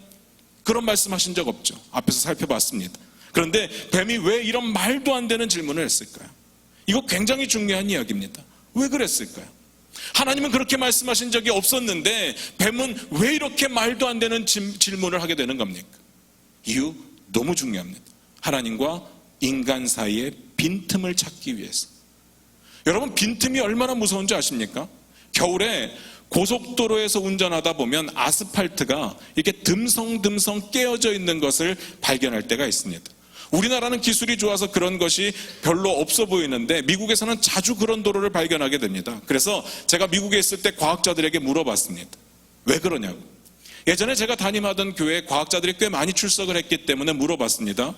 그런 말씀하신 적 없죠. 앞에서 살펴봤습니다. 그런데 뱀이 왜 이런 말도 안 되는 질문을 했을까요? 이거 굉장히 중요한 이야기입니다. 왜 그랬을까요? 하나님은 그렇게 말씀하신 적이 없었는데 뱀은 왜 이렇게 말도 안 되는 질문을 하게 되는 겁니까? 이유 너무 중요합니다. 하나님과 인간 사이의 빈틈을 찾기 위해서. 여러분, 빈틈이 얼마나 무서운지 아십니까? 겨울에 고속도로에서 운전하다 보면 아스팔트가 이렇게 듬성듬성 깨어져 있는 것을 발견할 때가 있습니다. 우리나라는 기술이 좋아서 그런 것이 별로 없어 보이는데 미국에서는 자주 그런 도로를 발견하게 됩니다. 그래서 제가 미국에 있을 때 과학자들에게 물어봤습니다. 왜 그러냐고. 예전에 제가 담임하던 교회에 과학자들이 꽤 많이 출석을 했기 때문에 물어봤습니다.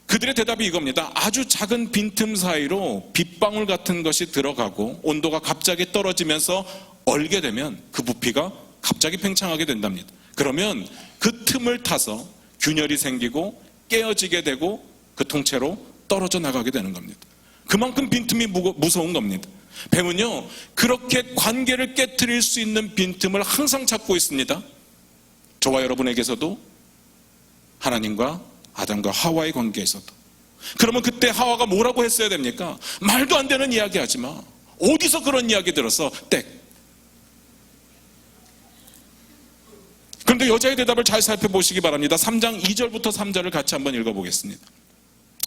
그들의 대답이 이겁니다. 아주 작은 빈틈 사이로 빗방울 같은 것이 들어가고 온도가 갑자기 떨어지면서 얼게 되면 그 부피가 갑자기 팽창하게 된답니다. 그러면 그 틈을 타서 균열이 생기고 깨어지게 되고 그 통째로 떨어져 나가게 되는 겁니다. 그만큼 빈틈이 무서운 겁니다. 뱀은요, 그렇게 관계를 깨트릴 수 있는 빈틈을 항상 찾고 있습니다. 저와 여러분에게서도, 하나님과 아담과 하와의 관계에서도. 그러면 그때 하와가 뭐라고 했어야 됩니까? 말도 안 되는 이야기 하지 마. 어디서 그런 이야기 들었어? 땡. 그런데 여자의 대답을 잘 살펴보시기 바랍니다. 3장 2절부터 3절을 같이 한번 읽어보겠습니다.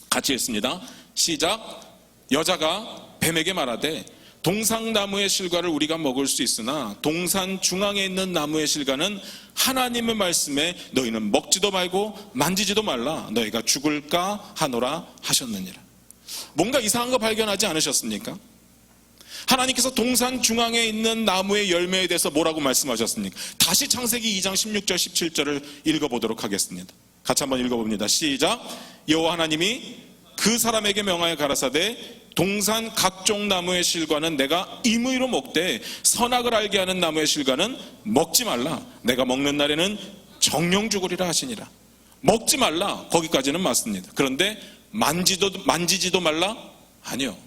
같이 읽습니다. 시작. 여자가 뱀에게 말하되 동산나무의 실과를 우리가 먹을 수 있으나 동산 중앙에 있는 나무의 실과는 하나님의 말씀에 너희는 먹지도 말고 만지지도 말라. 너희가 죽을까 하노라 하셨느니라. 뭔가 이상한 거 발견하지 않으셨습니까? 하나님께서 동산 중앙에 있는 나무의 열매에 대해서 뭐라고 말씀하셨습니까? 다시 창세기 2장 16절 17절을 읽어보도록 하겠습니다. 같이 한번 읽어봅니다. 시작. 여호와 하나님이 그 사람에게 명하여 가라사대 동산 각종 나무의 실과는 내가 임의로 먹되 선악을 알게 하는 나무의 실과는 먹지 말라. 내가 먹는 날에는 정령 죽으리라 하시니라. 먹지 말라. 거기까지는 맞습니다. 그런데 만지지도 말라? 아니요.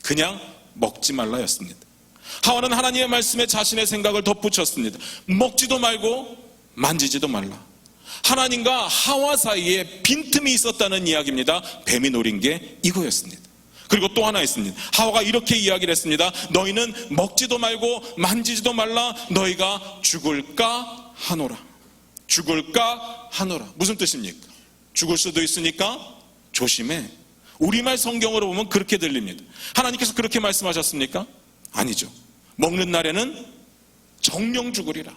그냥 먹지 말라였습니다. 하와는 하나님의 말씀에 자신의 생각을 덧붙였습니다. 먹지도 말고 만지지도 말라. 하나님과 하와 사이에 빈틈이 있었다는 이야기입니다. 뱀이 노린 게 이거였습니다. 그리고 또 하나 있습니다. 하와가 이렇게 이야기를 했습니다. 너희는 먹지도 말고 만지지도 말라. 너희가 죽을까 하노라. 죽을까 하노라. 무슨 뜻입니까? 죽을 수도 있으니까 조심해. 우리말 성경으로 보면 그렇게 들립니다. 하나님께서 그렇게 말씀하셨습니까? 아니죠. 먹는 날에는 정령 죽으리라,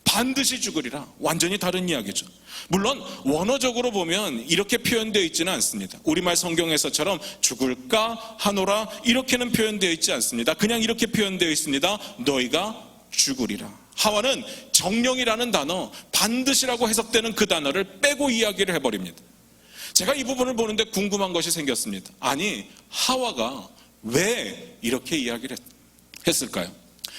반드시 죽으리라. 완전히 다른 이야기죠. 물론 원어적으로 보면 이렇게 표현되어 있지는 않습니다. 우리말 성경에서처럼 죽을까 하노라 이렇게는 표현되어 있지 않습니다. 그냥 이렇게 표현되어 있습니다. 너희가 죽으리라. 하와는 정령이라는 단어, 반드시라고 해석되는 그 단어를 빼고 이야기를 해버립니다. 제가 이 부분을 보는데 궁금한 것이 생겼습니다. 아니, 하와가 왜 이렇게 이야기를 했을까요?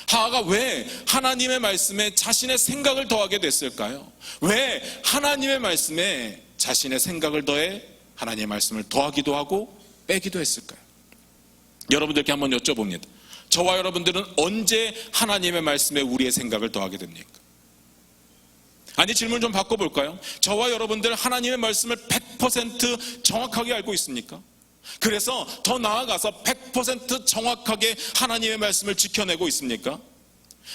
하와가 왜 하나님의 말씀에 자신의 생각을 더하게 됐을까요? 왜 하나님의 말씀에 자신의 생각을 더해 하나님의 말씀을 더하기도 하고 빼기도 했을까요? 여러분들께 한번 여쭤봅니다. 저와 여러분들은 언제 하나님의 말씀에 우리의 생각을 더하게 됩니까? 아니, 질문 좀 바꿔볼까요? 저와 여러분들 하나님의 말씀을 100% 정확하게 알고 있습니까? 그래서 더 나아가서 100% 정확하게 하나님의 말씀을 지켜내고 있습니까?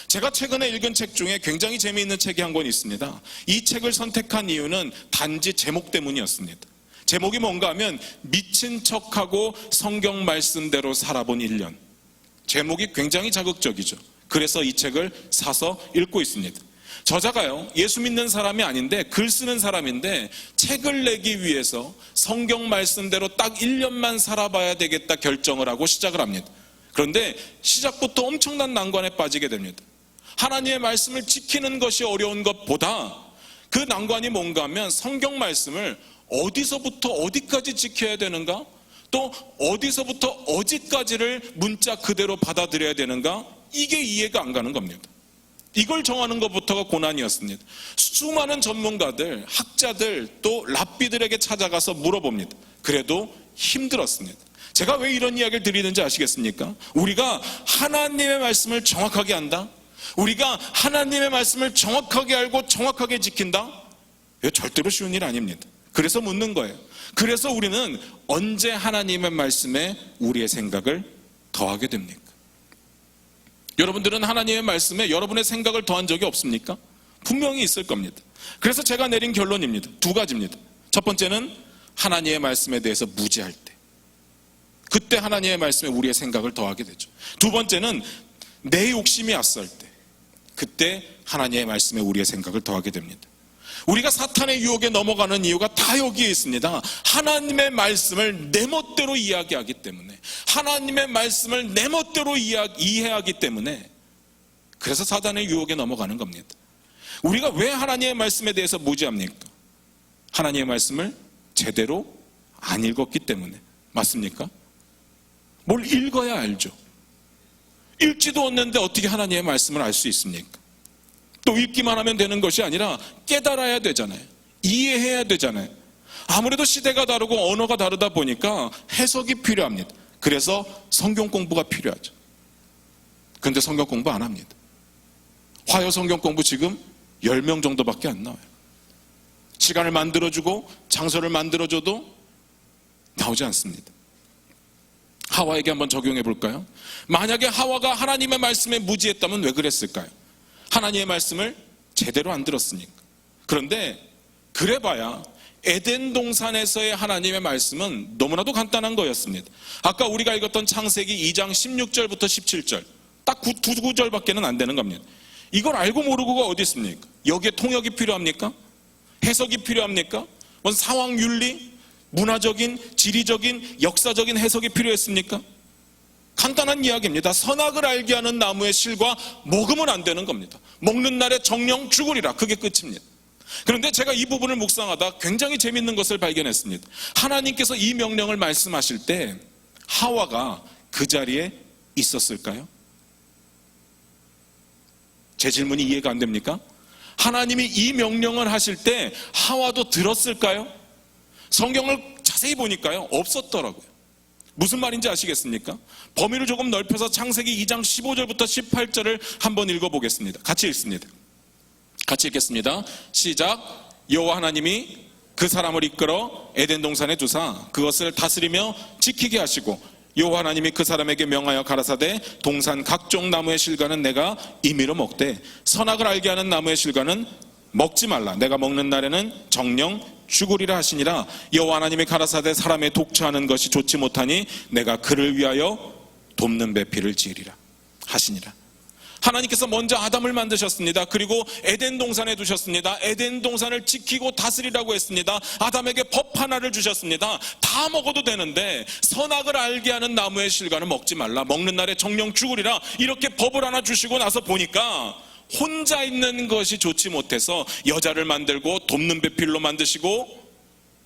제가 최근에 읽은 책 중에 굉장히 재미있는 책이 한 권 있습니다. 이 책을 선택한 이유는 단지 제목 때문이었습니다. 제목이 뭔가 하면 미친 척하고 성경 말씀대로 살아본 1년. 제목이 굉장히 자극적이죠. 그래서 이 책을 사서 읽고 있습니다. 저자가요, 예수 믿는 사람이 아닌데 글 쓰는 사람인데 책을 내기 위해서 성경 말씀대로 딱 1년만 살아봐야 되겠다 결정을 하고 시작을 합니다. 그런데 시작부터 엄청난 난관에 빠지게 됩니다. 하나님의 말씀을 지키는 것이 어려운 것보다 그 난관이 뭔가 하면 성경 말씀을 어디서부터 어디까지 지켜야 되는가, 또 어디서부터 어디까지를 문자 그대로 받아들여야 되는가, 이게 이해가 안 가는 겁니다. 이걸 정하는 것부터가 고난이었습니다. 수많은 전문가들, 학자들, 또 랍비들에게 찾아가서 물어봅니다. 그래도 힘들었습니다. 제가 왜 이런 이야기를 드리는지 아시겠습니까? 우리가 하나님의 말씀을 정확하게 안다? 우리가 하나님의 말씀을 정확하게 알고 정확하게 지킨다? 이거 절대로 쉬운 일 아닙니다. 그래서 묻는 거예요. 그래서 우리는 언제 하나님의 말씀에 우리의 생각을 더하게 됩니까? 여러분들은 하나님의 말씀에 여러분의 생각을 더한 적이 없습니까? 분명히 있을 겁니다. 그래서 제가 내린 결론입니다. 2가지입니다. 첫 번째는 하나님의 말씀에 대해서 무지할 때, 그때 하나님의 말씀에 우리의 생각을 더하게 되죠. 2번째는 내 욕심이 앞설 때, 그때 하나님의 말씀에 우리의 생각을 더하게 됩니다. 우리가 사탄의 유혹에 넘어가는 이유가 다 여기에 있습니다. 하나님의 말씀을 내 멋대로 이야기하기 때문에, 하나님의 말씀을 내 멋대로 이해하기 때문에, 그래서 사탄의 유혹에 넘어가는 겁니다. 우리가 왜 하나님의 말씀에 대해서 무지합니까? 하나님의 말씀을 제대로 안 읽었기 때문에. 맞습니까? 뭘 읽어야 알죠. 읽지도 않는데 어떻게 하나님의 말씀을 알 수 있습니까? 또 읽기만 하면 되는 것이 아니라 깨달아야 되잖아요. 이해해야 되잖아요. 아무래도 시대가 다르고 언어가 다르다 보니까 해석이 필요합니다. 그래서 성경 공부가 필요하죠. 그런데 성경 공부 안 합니다. 화요 성경 공부 지금 10명 정도밖에 안 나와요. 시간을 만들어주고 장소를 만들어줘도 나오지 않습니다. 하와에게 한번 적용해 볼까요? 만약에 하와가 하나님의 말씀에 무지했다면 왜 그랬을까요? 하나님의 말씀을 제대로 안 들었으니까. 그런데 그래봐야 에덴 동산에서의 하나님의 말씀은 너무나도 간단한 거였습니다. 아까 우리가 읽었던 창세기 2장 16절부터 17절 딱 9구절밖에는 안 되는 겁니다. 이걸 알고 모르고가 어디 있습니까? 여기에 통역이 필요합니까? 해석이 필요합니까? 뭔 상황 윤리, 문화적인, 지리적인, 역사적인 해석이 필요했습니까? 간단한 이야기입니다. 선악을 알게 하는 나무의 실과 먹으면 안 되는 겁니다. 먹는 날에 정령 죽으리라. 그게 끝입니다. 그런데 제가 이 부분을 묵상하다 굉장히 재밌는 것을 발견했습니다. 하나님께서 이 명령을 말씀하실 때 하와가 그 자리에 있었을까요? 제 질문이 이해가 안 됩니까? 하나님이 이 명령을 하실 때 하와도 들었을까요? 성경을 자세히 보니까요, 없었더라고요. 무슨 말인지 아시겠습니까? 범위를 조금 넓혀서 창세기 2장 15절부터 18절을 한번 읽어보겠습니다. 같이 읽습니다. 같이 읽겠습니다. 시작. 여호와 하나님이 그 사람을 이끌어 에덴 동산에 두사 그것을 다스리며 지키게 하시고, 여호와 하나님이 그 사람에게 명하여 가라사대 동산 각종 나무의 실과는 내가 임의로 먹되 선악을 알게 하는 나무의 실과는 먹지 말라. 내가 먹는 날에는 정령 죽으리라 하시니라. 여호와 하나님이 가라사대 사람의 독처하는 것이 좋지 못하니 내가 그를 위하여 돕는 배필을 지으리라 하시니라. 하나님께서 먼저 아담을 만드셨습니다. 그리고 에덴 동산에 두셨습니다. 에덴 동산을 지키고 다스리라고 했습니다. 아담에게 법 하나를 주셨습니다. 다 먹어도 되는데 선악을 알게 하는 나무의 실과는 먹지 말라. 먹는 날에 정령 죽으리라. 이렇게 법을 하나 주시고 나서 보니까 혼자 있는 것이 좋지 못해서 여자를 만들고 돕는 배필로 만드시고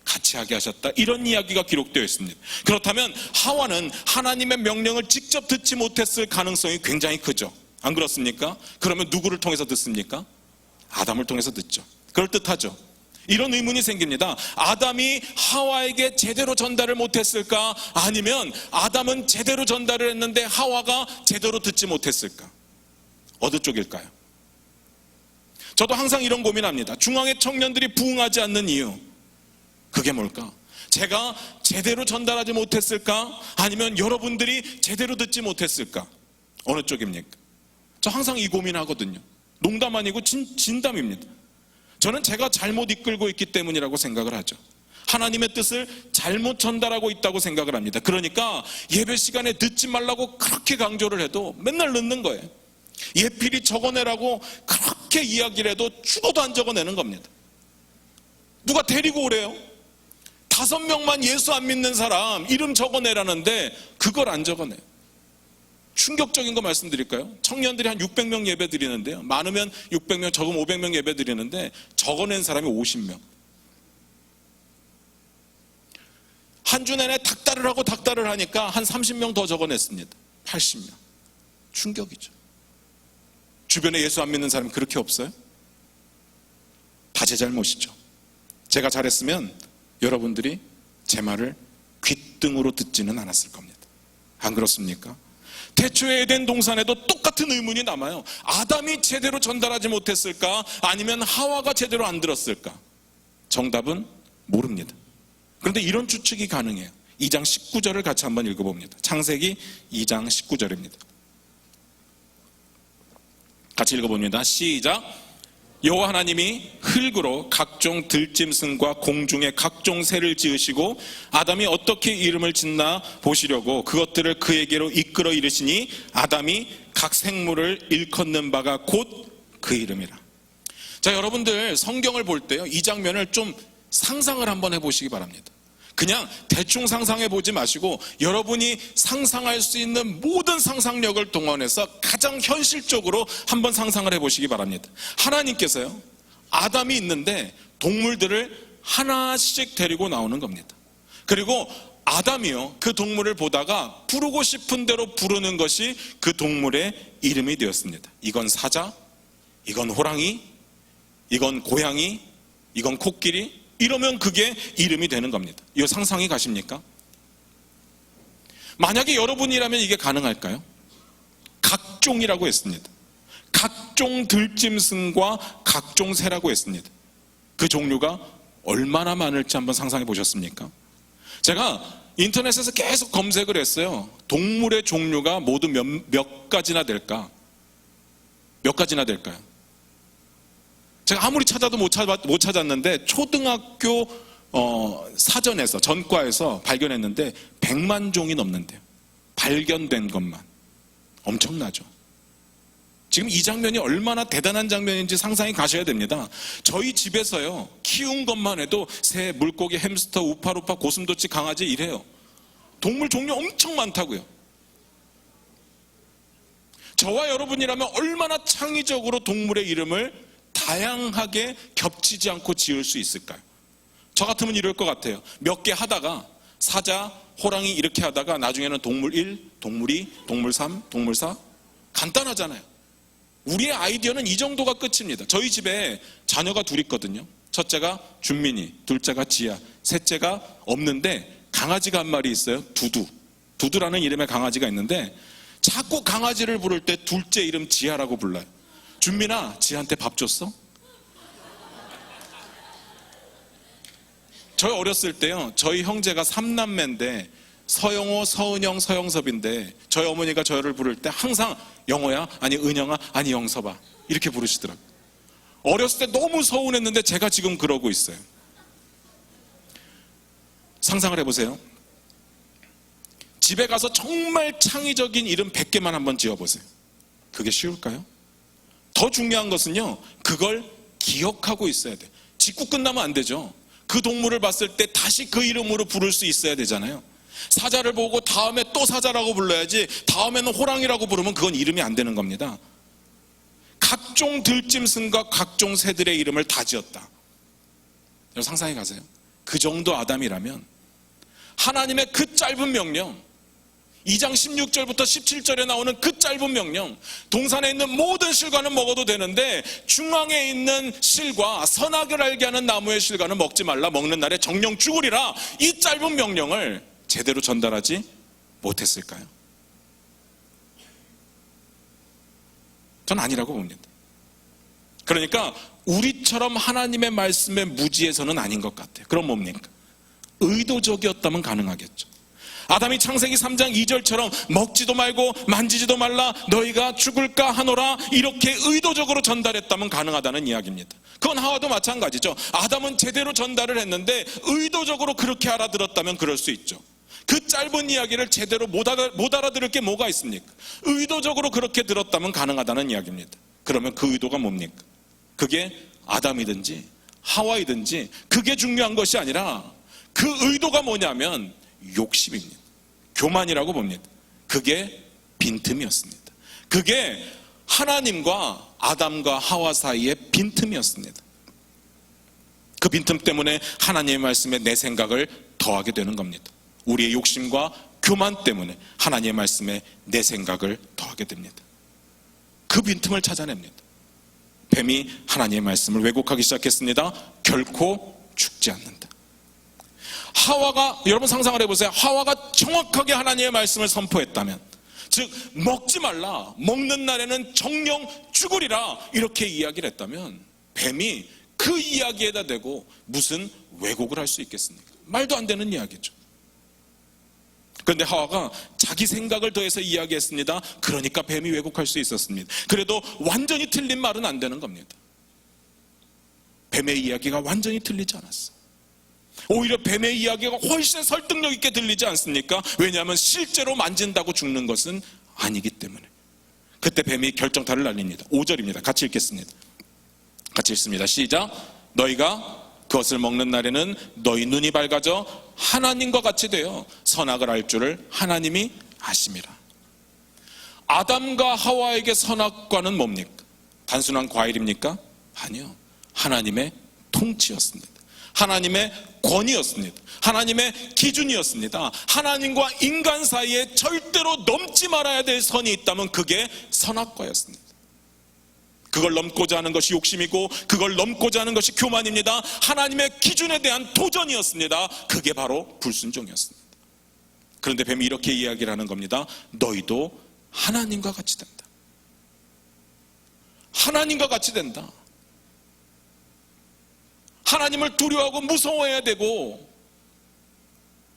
같이 하게 하셨다. 이런 이야기가 기록되어 있습니다. 그렇다면 하와는 하나님의 명령을 직접 듣지 못했을 가능성이 굉장히 크죠. 안 그렇습니까? 그러면 누구를 통해서 듣습니까? 아담을 통해서 듣죠. 그럴듯하죠. 이런 의문이 생깁니다. 아담이 하와에게 제대로 전달을 못했을까? 아니면 아담은 제대로 전달을 했는데 하와가 제대로 듣지 못했을까? 어느 쪽일까요? 저도 항상 이런 고민합니다. 중앙의 청년들이 부응하지 않는 이유, 그게 뭘까? 제가 제대로 전달하지 못했을까? 아니면 여러분들이 제대로 듣지 못했을까? 어느 쪽입니까? 저 항상 이 고민하거든요. 농담 아니고 진담입니다. 저는 제가 잘못 이끌고 있기 때문이라고 생각을 하죠. 하나님의 뜻을 잘못 전달하고 있다고 생각을 합니다. 그러니까 예배 시간에 듣지 말라고 그렇게 강조를 해도 맨날 늦는 거예요. 예필이 적어내라고 그렇게 이야기를 해도 죽어도 안 적어내는 겁니다. 누가 데리고 오래요? 5명만 예수 안 믿는 사람 이름 적어내라는데 그걸 안 적어내요. 충격적인 거 말씀드릴까요? 청년들이 한 600명 예배 드리는데요. 많으면 600명, 적으면 500명 예배 드리는데 적어낸 사람이 50명. 한 주 내내 닥달을 하니까 한 30명 더 적어냈습니다. 80명. 충격이죠. 주변에 예수 안 믿는 사람이 그렇게 없어요? 다 제 잘못이죠. 제가 잘했으면 여러분들이 제 말을 귓등으로 듣지는 않았을 겁니다. 안 그렇습니까? 태초에 에덴 동산에도 똑같은 의문이 남아요. 아담이 제대로 전달하지 못했을까? 아니면 하와가 제대로 안 들었을까? 정답은 모릅니다. 그런데 이런 추측이 가능해요. 2장 19절을 같이 한번 읽어봅니다. 창세기 2장 19절입니다. 같이 읽어봅니다. 시작. 여호와 하나님이 흙으로 각종 들짐승과 공중의 각종 새를 지으시고 아담이 어떻게 이름을 짓나 보시려고 그것들을 그에게로 이끌어 이르시니 아담이 각 생물을 일컫는 바가 곧 그 이름이라. 자, 여러분들 성경을 볼 때요, 이 장면을 좀 상상을 한번 해보시기 바랍니다. 그냥 대충 상상해 보지 마시고 여러분이 상상할 수 있는 모든 상상력을 동원해서 가장 현실적으로 한번 상상을 해 보시기 바랍니다. 하나님께서요, 아담이 있는데 동물들을 하나씩 데리고 나오는 겁니다. 그리고 아담이요, 그 동물을 보다가 부르고 싶은 대로 부르는 것이 그 동물의 이름이 되었습니다. 이건 사자, 이건 호랑이, 이건 고양이, 이건 코끼리, 이러면 그게 이름이 되는 겁니다. 이거 상상이 가십니까? 만약에 여러분이라면 이게 가능할까요? 각종이라고 했습니다. 각종 들짐승과 각종 새라고 했습니다. 그 종류가 얼마나 많을지 한번 상상해 보셨습니까? 제가 인터넷에서 계속 검색을 했어요. 동물의 종류가 모두 몇 가지나 될까? 몇 가지나 될까요? 제가 아무리 찾아도 못 찾았는데 초등학교 사전에서, 전과에서 발견했는데 100만 종이 넘는데요. 발견된 것만. 엄청나죠. 지금 이 장면이 얼마나 대단한 장면인지 상상이 가셔야 됩니다. 저희 집에서요, 키운 것만 해도 새, 물고기, 햄스터, 우파루파, 고슴도치, 강아지 이래요. 동물 종류 엄청 많다고요. 저와 여러분이라면 얼마나 창의적으로 동물의 이름을 다양하게 겹치지 않고 지을 수 있을까요? 저 같으면 이럴 것 같아요. 몇 개 하다가 사자, 호랑이 이렇게 하다가 나중에는 동물 1, 동물 2, 동물 3, 동물 4. 간단하잖아요. 우리의 아이디어는 이 정도가 끝입니다. 저희 집에 자녀가 둘 있거든요. 첫째가 준민이, 둘째가 지아, 셋째가 없는데 강아지가 한 마리 있어요. 두두. 두두라는 이름의 강아지가 있는데 자꾸 강아지를 부를 때 둘째 이름 지아라고 불러요. 준민아, 지한테 밥 줬어? 저희 어렸을 때요, 저희 형제가 3남매인데 서영호, 서은영, 서영섭인데 저희 어머니가 저를 부를 때 항상 영호야, 아니 은영아, 아니 영섭아 이렇게 부르시더라고요. 어렸을 때 너무 서운했는데 제가 지금 그러고 있어요. 상상을 해보세요. 집에 가서 정말 창의적인 이름 100개만 한번 지어보세요. 그게 쉬울까요? 더 중요한 것은요, 그걸 기억하고 있어야 돼요. 짓고 끝나면 안 되죠. 그 동물을 봤을 때 다시 그 이름으로 부를 수 있어야 되잖아요. 사자를 보고 다음에 또 사자라고 불러야지, 다음에는 호랑이라고 부르면 그건 이름이 안 되는 겁니다. 각종 들짐승과 각종 새들의 이름을 다 지었다. 여러분 상상해 가세요. 그 정도 아담이라면 하나님의 그 짧은 명령, 2장 16절부터 17절에 나오는 그 짧은 명령, 동산에 있는 모든 실과는 먹어도 되는데 중앙에 있는 실과 선악을 알게 하는 나무의 실과는 먹지 말라, 먹는 날에 정령 죽으리라, 이 짧은 명령을 제대로 전달하지 못했을까요? 전 아니라고 봅니다. 그러니까 우리처럼 하나님의 말씀에 무지해서는 아닌 것 같아요. 그럼 뭡니까? 의도적이었다면 가능하겠죠. 아담이 창세기 3장 2절처럼 먹지도 말고 만지지도 말라 너희가 죽을까 하노라, 이렇게 의도적으로 전달했다면 가능하다는 이야기입니다. 그건 하와도 마찬가지죠. 아담은 제대로 전달을 했는데 의도적으로 그렇게 알아들었다면 그럴 수 있죠. 그 짧은 이야기를 제대로 못 알아들을 게 뭐가 있습니까? 의도적으로 그렇게 들었다면 가능하다는 이야기입니다. 그러면 그 의도가 뭡니까? 그게 아담이든지 하와이든지 그게 중요한 것이 아니라 그 의도가 뭐냐면 욕심입니다. 교만이라고 봅니다. 그게 빈틈이었습니다. 그게 하나님과 아담과 하와 사이의 빈틈이었습니다. 그 빈틈 때문에 하나님의 말씀에 내 생각을 더하게 되는 겁니다. 우리의 욕심과 교만 때문에 하나님의 말씀에 내 생각을 더하게 됩니다. 그 빈틈을 찾아냅니다. 뱀이 하나님의 말씀을 왜곡하기 시작했습니다. 결코 죽지 않는다. 하와가, 여러분 상상을 해보세요. 하와가 정확하게 하나님의 말씀을 선포했다면, 즉 먹지 말라, 먹는 날에는 정령 죽으리라, 이렇게 이야기를 했다면 뱀이 그 이야기에다 대고 무슨 왜곡을 할 수 있겠습니까? 말도 안 되는 이야기죠. 그런데 하와가 자기 생각을 더해서 이야기했습니다. 그러니까 뱀이 왜곡할 수 있었습니다. 그래도 완전히 틀린 말은 안 되는 겁니다. 뱀의 이야기가 완전히 틀리지 않았어. 오히려 뱀의 이야기가 훨씬 설득력 있게 들리지 않습니까? 왜냐하면 실제로 만진다고 죽는 것은 아니기 때문에. 그때 뱀이 결정타를 날립니다. 5절입니다. 같이 읽겠습니다. 같이 읽습니다. 시작. 너희가 그것을 먹는 날에는 너희 눈이 밝아져 하나님과 같이 되어 선악을 알 줄을 하나님이 아심이라. 아담과 하와에게 선악과는 뭡니까? 단순한 과일입니까? 아니요. 하나님의 통치였습니다. 하나님의 권위였습니다. 하나님의 기준이었습니다. 하나님과 인간 사이에 절대로 넘지 말아야 될 선이 있다면 그게 선악과였습니다. 그걸 넘고자 하는 것이 욕심이고 그걸 넘고자 하는 것이 교만입니다. 하나님의 기준에 대한 도전이었습니다. 그게 바로 불순종이었습니다. 그런데 뱀이 이렇게 이야기를 하는 겁니다. 너희도 하나님과 같이 된다. 하나님과 같이 된다. 하나님을 두려워하고 무서워해야 되고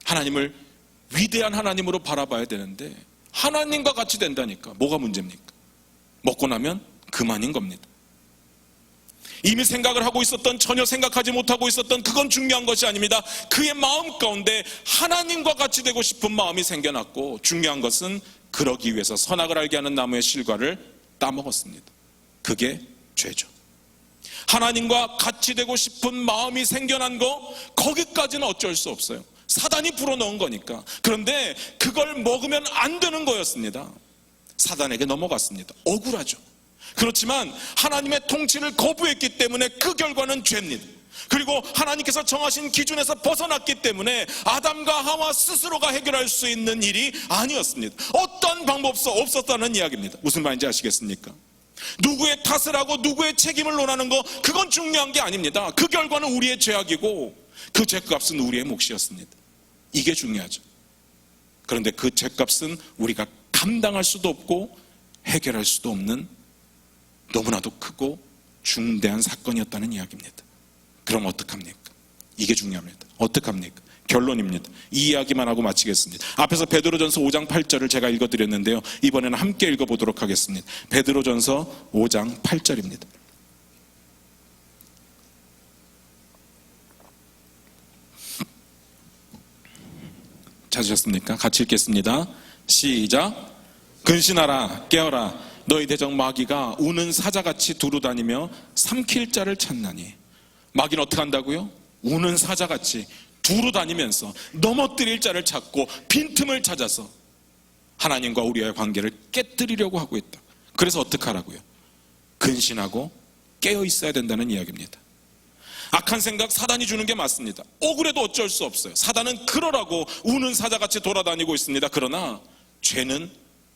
하나님을 위대한 하나님으로 바라봐야 되는데 하나님과 같이 된다니까 뭐가 문제입니까? 먹고 나면 그만인 겁니다. 이미 생각을 하고 있었던, 전혀 생각하지 못하고 있었던, 그건 중요한 것이 아닙니다. 그의 마음 가운데 하나님과 같이 되고 싶은 마음이 생겨났고, 중요한 것은 그러기 위해서 선악을 알게 하는 나무의 실과를 따먹었습니다. 그게 죄죠. 하나님과 같이 되고 싶은 마음이 생겨난 거, 거기까지는 어쩔 수 없어요. 사단이 불어넣은 거니까. 그런데 그걸 먹으면 안 되는 거였습니다. 사단에게 넘어갔습니다. 억울하죠. 그렇지만 하나님의 통치를 거부했기 때문에 그 결과는 죄입니다. 그리고 하나님께서 정하신 기준에서 벗어났기 때문에 아담과 하와 스스로가 해결할 수 있는 일이 아니었습니다. 어떤 방법도 없었다는 이야기입니다. 무슨 말인지 아시겠습니까? 누구의 탓을 하고 누구의 책임을 논하는 거, 그건 중요한 게 아닙니다. 그 결과는 우리의 죄악이고 그 죄값은 우리의 몫이었습니다. 이게 중요하죠. 그런데 그 죄값은 우리가 감당할 수도 없고 해결할 수도 없는 너무나도 크고 중대한 사건이었다는 이야기입니다. 그럼 어떡합니까? 이게 중요합니다. 어떡합니까? 결론입니다. 이 이야기만 하고 마치겠습니다. 앞에서 베드로전서 5장 8절을 제가 읽어드렸는데요. 이번에는 함께 읽어보도록 하겠습니다. 베드로전서 5장 8절입니다. 찾으셨습니까? 같이 읽겠습니다. 시작. 근신하라, 깨어라. 너희 대적 마귀가 우는 사자같이 두루다니며 삼킬 자를 찾나니. 마귀는 어떻게 한다고요? 우는 사자같이 두루다니면서 넘어뜨릴 자를 찾고 빈틈을 찾아서 하나님과 우리와의 관계를 깨뜨리려고 하고 있다. 그래서 어떻게 하라고요? 근신하고 깨어 있어야 된다는 이야기입니다. 악한 생각 사단이 주는 게 맞습니다. 억울해도 어쩔 수 없어요. 사단은 그러라고 우는 사자같이 돌아다니고 있습니다. 그러나 죄는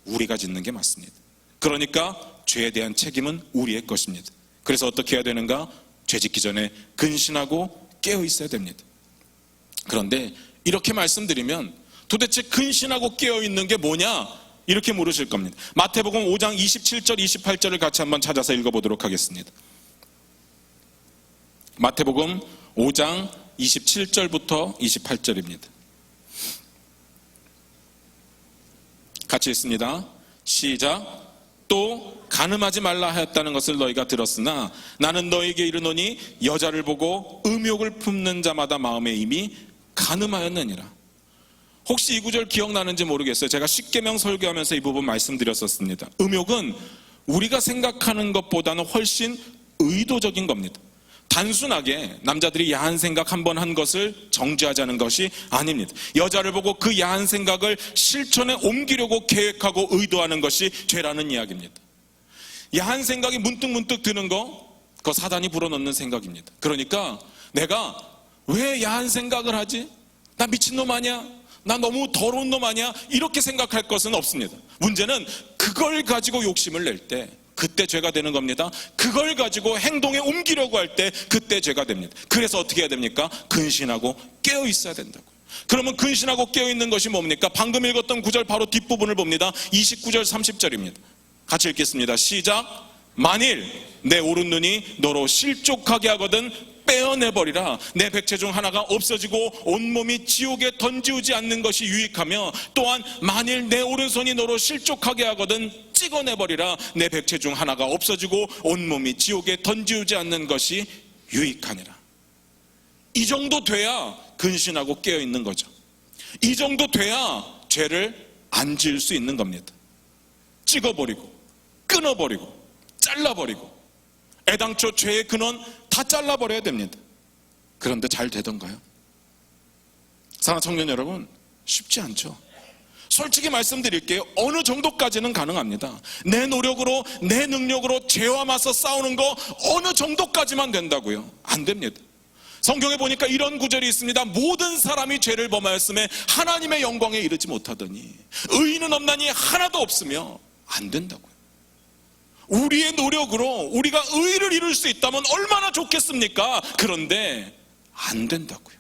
우리가 짓는 게 맞습니다. 그러니까 죄에 대한 책임은 우리의 것입니다. 그래서 어떻게 해야 되는가? 죄 짓기 전에 근신하고 깨어 있어야 됩니다. 그런데 이렇게 말씀드리면 도대체 근신하고 깨어 있는 게 뭐냐? 이렇게 물으실 겁니다. 마태복음 5장 27절 28절을 같이 한번 찾아서 읽어보도록 하겠습니다. 마태복음 5장 27절부터 28절입니다. 같이 읽습니다. 시작. 또 간음하지 말라 하였다는 것을 너희가 들었으나 나는 너희에게 이르노니 여자를 보고 음욕을 품는 자마다 마음에 이미 간음하였느니라. 혹시 이 구절 기억나는지 모르겠어요. 제가 십계명 설교하면서 이 부분 말씀드렸었습니다. 음욕은 우리가 생각하는 것보다는 훨씬 의도적인 겁니다. 단순하게 남자들이 야한 생각 한 번 한 것을 정죄하자는 것이 아닙니다. 여자를 보고 그 야한 생각을 실천에 옮기려고 계획하고 의도하는 것이 죄라는 이야기입니다. 야한 생각이 문득문득 드는 거, 그거 사단이 불어넣는 생각입니다. 그러니까 내가 왜 야한 생각을 하지? 나 미친놈 아니야? 나 너무 더러운 놈 아니야? 이렇게 생각할 것은 없습니다. 문제는 그걸 가지고 욕심을 낼 때 그때 죄가 되는 겁니다. 그걸 가지고 행동에 옮기려고 할 때 그때 죄가 됩니다. 그래서 어떻게 해야 됩니까? 근신하고 깨어 있어야 된다고. 그러면 근신하고 깨어 있는 것이 뭡니까? 방금 읽었던 구절 바로 뒷부분을 봅니다. 29절 30절입니다. 같이 읽겠습니다. 시작. 만일 내 오른 눈이 너로 실족하게 하거든 빼어내버리라. 내 백체 중 하나가 없어지고 온몸이 지옥에 던지우지 않는 것이 유익하며, 또한 만일 내 오른손이 너로 실족하게 하거든 찍어내버리라. 내 백체 중 하나가 없어지고 온몸이 지옥에 던지우지 않는 것이 유익하니라. 이 정도 돼야 근신하고 깨어있는 거죠. 이 정도 돼야 죄를 안 지을 수 있는 겁니다. 찍어버리고 끊어버리고 잘라버리고 애당초 죄의 근원 다 잘라버려야 됩니다. 그런데 잘 되던가요? 사랑하는 청년 여러분, 쉽지 않죠. 솔직히 말씀드릴게요. 어느 정도까지는 가능합니다. 내 노력으로 내 능력으로 죄와 맞서 싸우는 거 어느 정도까지만 된다고요? 안 됩니다. 성경에 보니까 이런 구절이 있습니다. 모든 사람이 죄를 범하였음에 하나님의 영광에 이르지 못하더니 의인은 없나니 하나도 없으며 안 된다고요. 우리의 노력으로 우리가 의를 이룰 수 있다면 얼마나 좋겠습니까? 그런데 안 된다고요.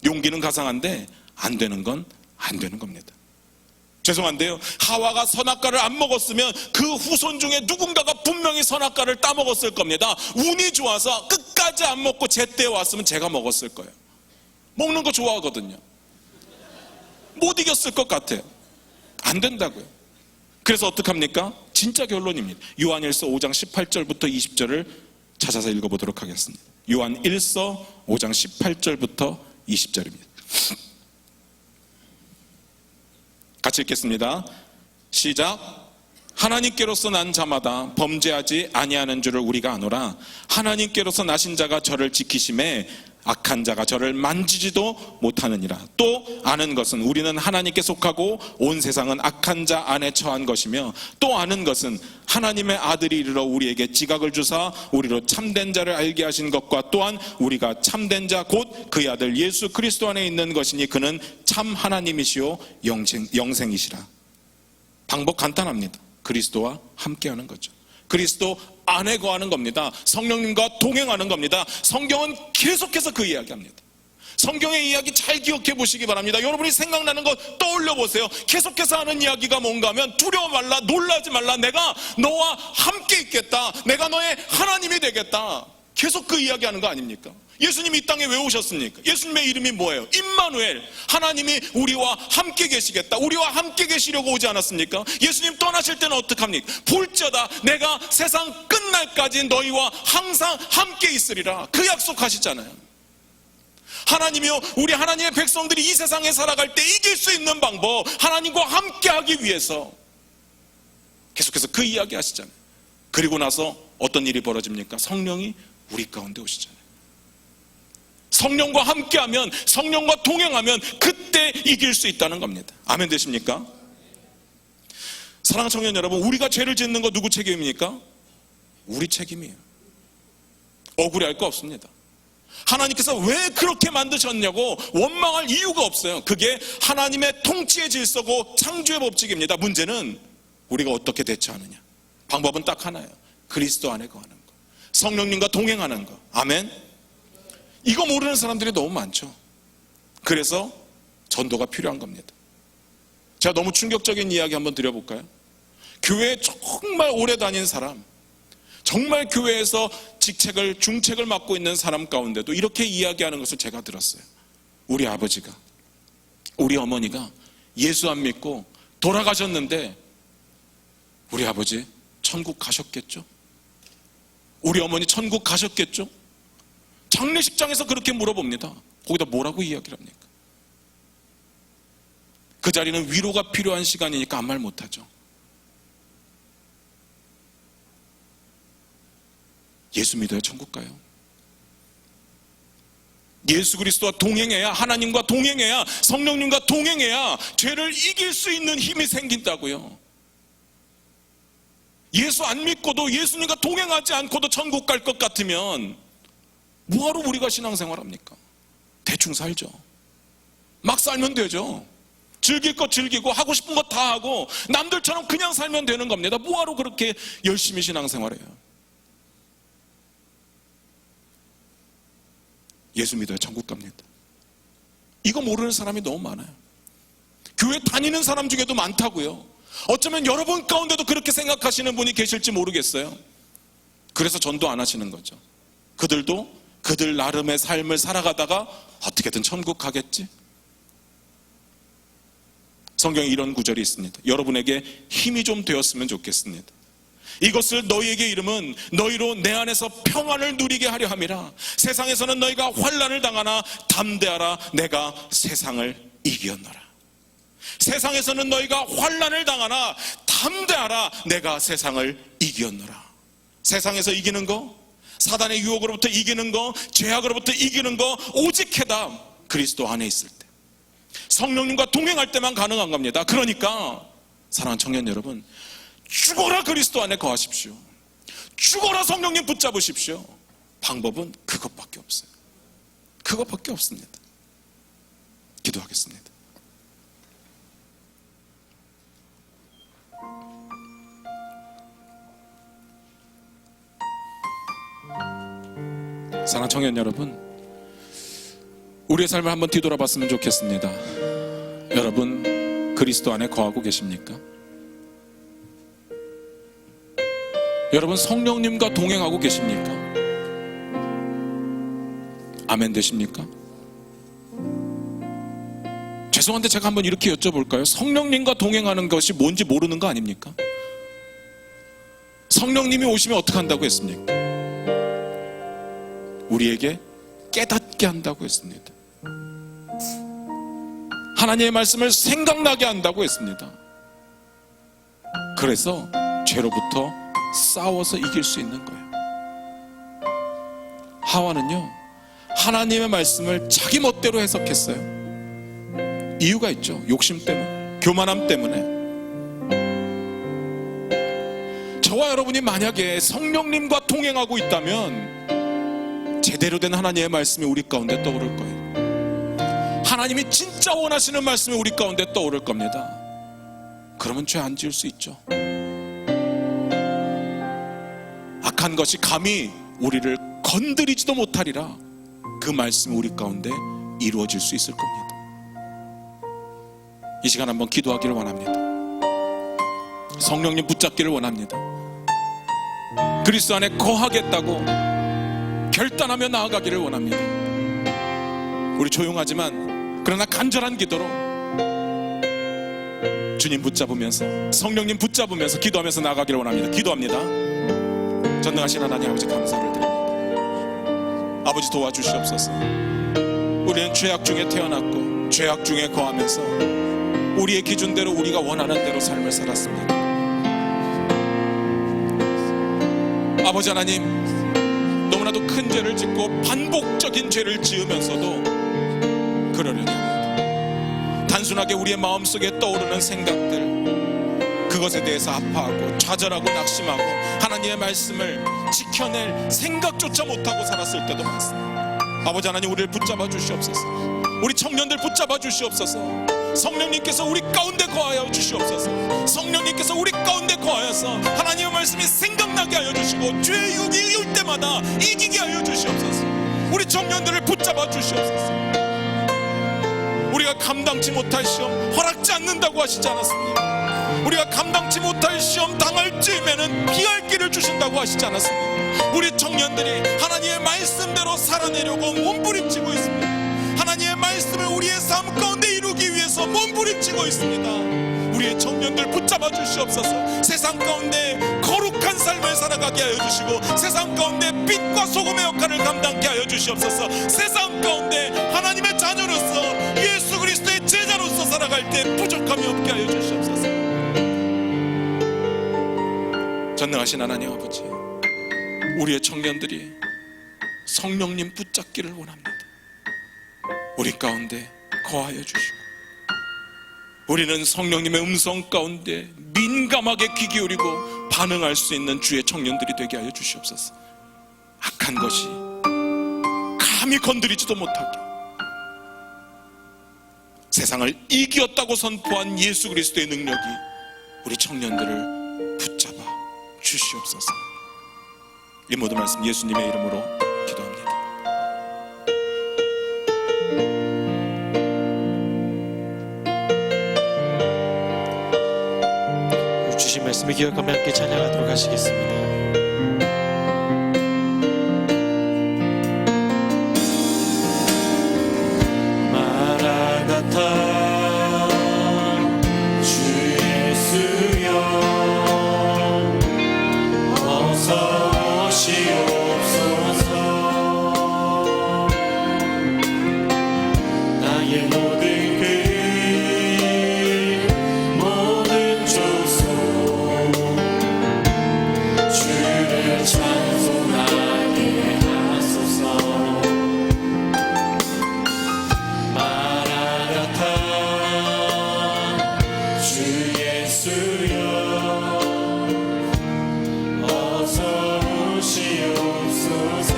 용기는 가상한데 안 되는 건 안 되는 겁니다. 죄송한데요, 하와가 선악과를 안 먹었으면 그 후손 중에 누군가가 분명히 선악과를 따먹었을 겁니다. 운이 좋아서 끝까지 안 먹고 제때에 왔으면 제가 먹었을 거예요. 먹는 거 좋아하거든요. 못 이겼을 것 같아요. 안 된다고요. 그래서 어떡합니까? 진짜 결론입니다. 요한일서 5장 18절부터 20절을 찾아서 읽어보도록 하겠습니다. 요한 1서 5장 18절부터 20절입니다. 같이 읽겠습니다. 시작. 하나님께로서 난 자마다 범죄하지 아니하는 줄을 우리가 아노라. 하나님께로서 나신 자가 저를 지키심에 악한 자가 저를 만지지도 못하느니라. 또 아는 것은 우리는 하나님께 속하고 온 세상은 악한 자 안에 처한 것이며, 또 아는 것은 하나님의 아들이 이르러 우리에게 지각을 주사 우리로 참된 자를 알게 하신 것과, 또한 우리가 참된 자 곧 그의 아들 예수 그리스도 안에 있는 것이니 그는 참 하나님이시요 영생이시라. 방법 간단합니다. 그리스도와 함께하는 거죠. 그리스도 안에 거하는 겁니다. 성령님과 동행하는 겁니다. 성경은 계속해서 그 이야기합니다. 성경의 이야기 잘 기억해 보시기 바랍니다. 여러분이 생각나는 거 떠올려 보세요. 계속해서 하는 이야기가 뭔가 하면 두려워 말라, 놀라지 말라, 내가 너와 함께 있겠다, 내가 너의 하나님이 되겠다. 계속 그 이야기하는 거 아닙니까? 예수님이 이 땅에 왜 오셨습니까? 예수님의 이름이 뭐예요? 임마누엘, 하나님이 우리와 함께 계시겠다, 우리와 함께 계시려고 오지 않았습니까? 예수님 떠나실 때는 어떡합니까? 볼지어다 내가 세상 끝날까지 너희와 항상 함께 있으리라, 그 약속하시잖아요. 하나님이요, 우리 하나님의 백성들이 이 세상에 살아갈 때 이길 수 있는 방법, 하나님과 함께 하기 위해서 계속해서 그 이야기 하시잖아요. 그리고 나서 어떤 일이 벌어집니까? 성령이 우리 가운데 오시잖아요. 성령과 함께하면, 성령과 동행하면 그때 이길 수 있다는 겁니다. 아멘 되십니까? 사랑하는 청년 여러분, 우리가 죄를 짓는 거 누구 책임입니까? 우리 책임이에요. 억울해할 거 없습니다. 하나님께서 왜 그렇게 만드셨냐고 원망할 이유가 없어요. 그게 하나님의 통치의 질서고 창조의 법칙입니다. 문제는 우리가 어떻게 대처하느냐. 방법은 딱 하나예요. 그리스도 안에 거하는 거, 성령님과 동행하는 거. 아멘. 이거 모르는 사람들이 너무 많죠. 그래서 전도가 필요한 겁니다. 제가 너무 충격적인 이야기 한번 드려볼까요? 교회에 정말 오래 다닌 사람, 정말 교회에서 중책을 맡고 있는 사람 가운데도 이렇게 이야기하는 것을 제가 들었어요. 우리 아버지가, 우리 어머니가 예수 안 믿고 돌아가셨는데 우리 아버지 천국 가셨겠죠? 우리 어머니 천국 가셨겠죠? 장례식장에서 그렇게 물어봅니다. 거기다 뭐라고 이야기를 합니까? 그 자리는 위로가 필요한 시간이니까 아무 말 못하죠. 예수 믿어야 천국 가요. 예수 그리스도와 동행해야, 하나님과 동행해야, 성령님과 동행해야 죄를 이길 수 있는 힘이 생긴다고요. 예수 안 믿고도, 예수님과 동행하지 않고도 천국 갈 것 같으면 뭐하러 우리가 신앙생활합니까? 대충 살죠. 막 살면 되죠. 즐길 거 즐기고 하고 싶은 거 다 하고 남들처럼 그냥 살면 되는 겁니다. 뭐하러 그렇게 열심히 신앙생활해요? 예수 믿어야 천국 갑니다. 이거 모르는 사람이 너무 많아요. 교회 다니는 사람 중에도 많다고요. 어쩌면 여러분 가운데도 그렇게 생각하시는 분이 계실지 모르겠어요. 그래서 전도 안 하시는 거죠. 그들도 그들 나름의 삶을 살아가다가 어떻게든 천국 가겠지. 성경에 이런 구절이 있습니다. 여러분에게 힘이 좀 되었으면 좋겠습니다. 이것을 너희에게 이름은 너희로 내 안에서 평안을 누리게 하려 함이라. 세상에서는 너희가 환난을 당하나 담대하라. 내가 세상을 이겼노라. 세상에서는 너희가 환난을 당하나 담대하라. 내가 세상을 이겼노라. 세상에서 이기는 거, 사단의 유혹으로부터 이기는 거, 죄악으로부터 이기는 거 오직 해답 그리스도 안에 있을 때, 성령님과 동행할 때만 가능한 겁니다. 그러니까 사랑하는 청년 여러분, 죽어라 그리스도 안에 거하십시오. 죽어라 성령님 붙잡으십시오. 방법은 그것밖에 없어요. 그것밖에 없습니다. 기도하겠습니다. 사랑하는 청년 여러분, 우리의 삶을 한번 뒤돌아봤으면 좋겠습니다. 여러분 그리스도 안에 거하고 계십니까? 여러분 성령님과 동행하고 계십니까? 아멘 되십니까? 죄송한데 제가 한번 이렇게 여쭤볼까요? 성령님과 동행하는 것이 뭔지 모르는 거 아닙니까? 성령님이 오시면 어떻게 한다고 했습니까? 우리에게 깨닫게 한다고 했습니다. 하나님의 말씀을 생각나게 한다고 했습니다. 그래서 죄로부터 싸워서 이길 수 있는 거예요. 하와는요, 하나님의 말씀을 자기 멋대로 해석했어요. 이유가 있죠. 욕심 때문에, 교만함 때문에. 저와 여러분이 만약에 성령님과 동행하고 있다면 제대로 된 하나님의 말씀이 우리 가운데 떠오를 거예요. 하나님이 진짜 원하시는 말씀이 우리 가운데 떠오를 겁니다. 그러면 죄 안 지을 수 있죠. 악한 것이 감히 우리를 건드리지도 못하리라. 그 말씀이 우리 가운데 이루어질 수 있을 겁니다. 이 시간 한번 기도하기를 원합니다. 성령님 붙잡기를 원합니다. 그리스도 안에 거하겠다고 결단하며 나아가기를 원합니다. 우리 조용하지만 그러나 간절한 기도로 주님 붙잡으면서, 성령님 붙잡으면서 기도하면서 나아가기를 원합니다. 기도합니다. 전능하신 하나님 아버지 감사를 드립니다. 아버지 도와주시옵소서. 우리는 죄악 중에 태어났고 죄악 중에 거하면서 우리의 기준대로, 우리가 원하는 대로 삶을 살았습니다. 아버지 하나님, 너무나도 큰 죄를 짓고 반복적인 죄를 지으면서도 그러려니 합니다. 단순하게 우리의 마음속에 떠오르는 생각들, 그것에 대해서 아파하고 좌절하고 낙심하고 하나님의 말씀을 지켜낼 생각조차 못하고 살았을 때도 많습니다. 아버지 하나님, 우리를 붙잡아 주시옵소서. 우리 청년들 붙잡아 주시옵소서. 성령님께서 우리 가운데 거하여 주시옵소서. 성령님께서 우리 가운데 거하여서 하나님의 말씀이 생각나게 하여 주시고 죄의 유혹이 이을 때마다 이기게 하여 주시옵소서. 우리 청년들을 붙잡아 주시옵소서. 우리가 감당치 못할 시험 허락지 않는다고 하시지 않았습니까? 우리가 감당치 못할 시험 당할 즈음에는 피할 길을 주신다고 하시지 않았습니까? 우리 청년들이 하나님의 말씀대로 살아내려고 몸부림치고 있습니다. 하나님의 말씀을 우리의 삶 가운데 이루기 위해서 몸부림치고 있습니다. 우리의 청년들 붙잡아 주시옵소서. 세상 가운데 거룩한 삶을 살아가게 하여 주시고 세상 가운데 빛과 소금의 역할을 감당케 하여 주시옵소서. 세상 가운데 하나님의 자녀로서 예수 그리스도의 제자로서 살아갈 때 부족함이 없게 하여 주시옵소서. 전능하신 하나님 아버지, 우리의 청년들이 성령님 붙잡기를 원합니다. 우리 가운데 거하여 주시고 우리는 성령님의 음성 가운데 민감하게 귀 기울이고 반응할 수 있는 주의 청년들이 되게 하여 주시옵소서. 악한 것이 감히 건드리지도 못하게 세상을 이겼다고 선포한 예수 그리스도의 능력이 우리 청년들을 붙잡아 주시옵소서. 이 모든 말씀 예수님의 이름으로 기도합니다. 주신 말씀을 기억하며 함께 찬양하도록 하시겠습니다. 마라나타 주 예수여 어서 오시옵소서. 나의 모든 모든 조소 주를 찬송하게 하소서. 마라나타 주 예수여 어서 오시옵소서.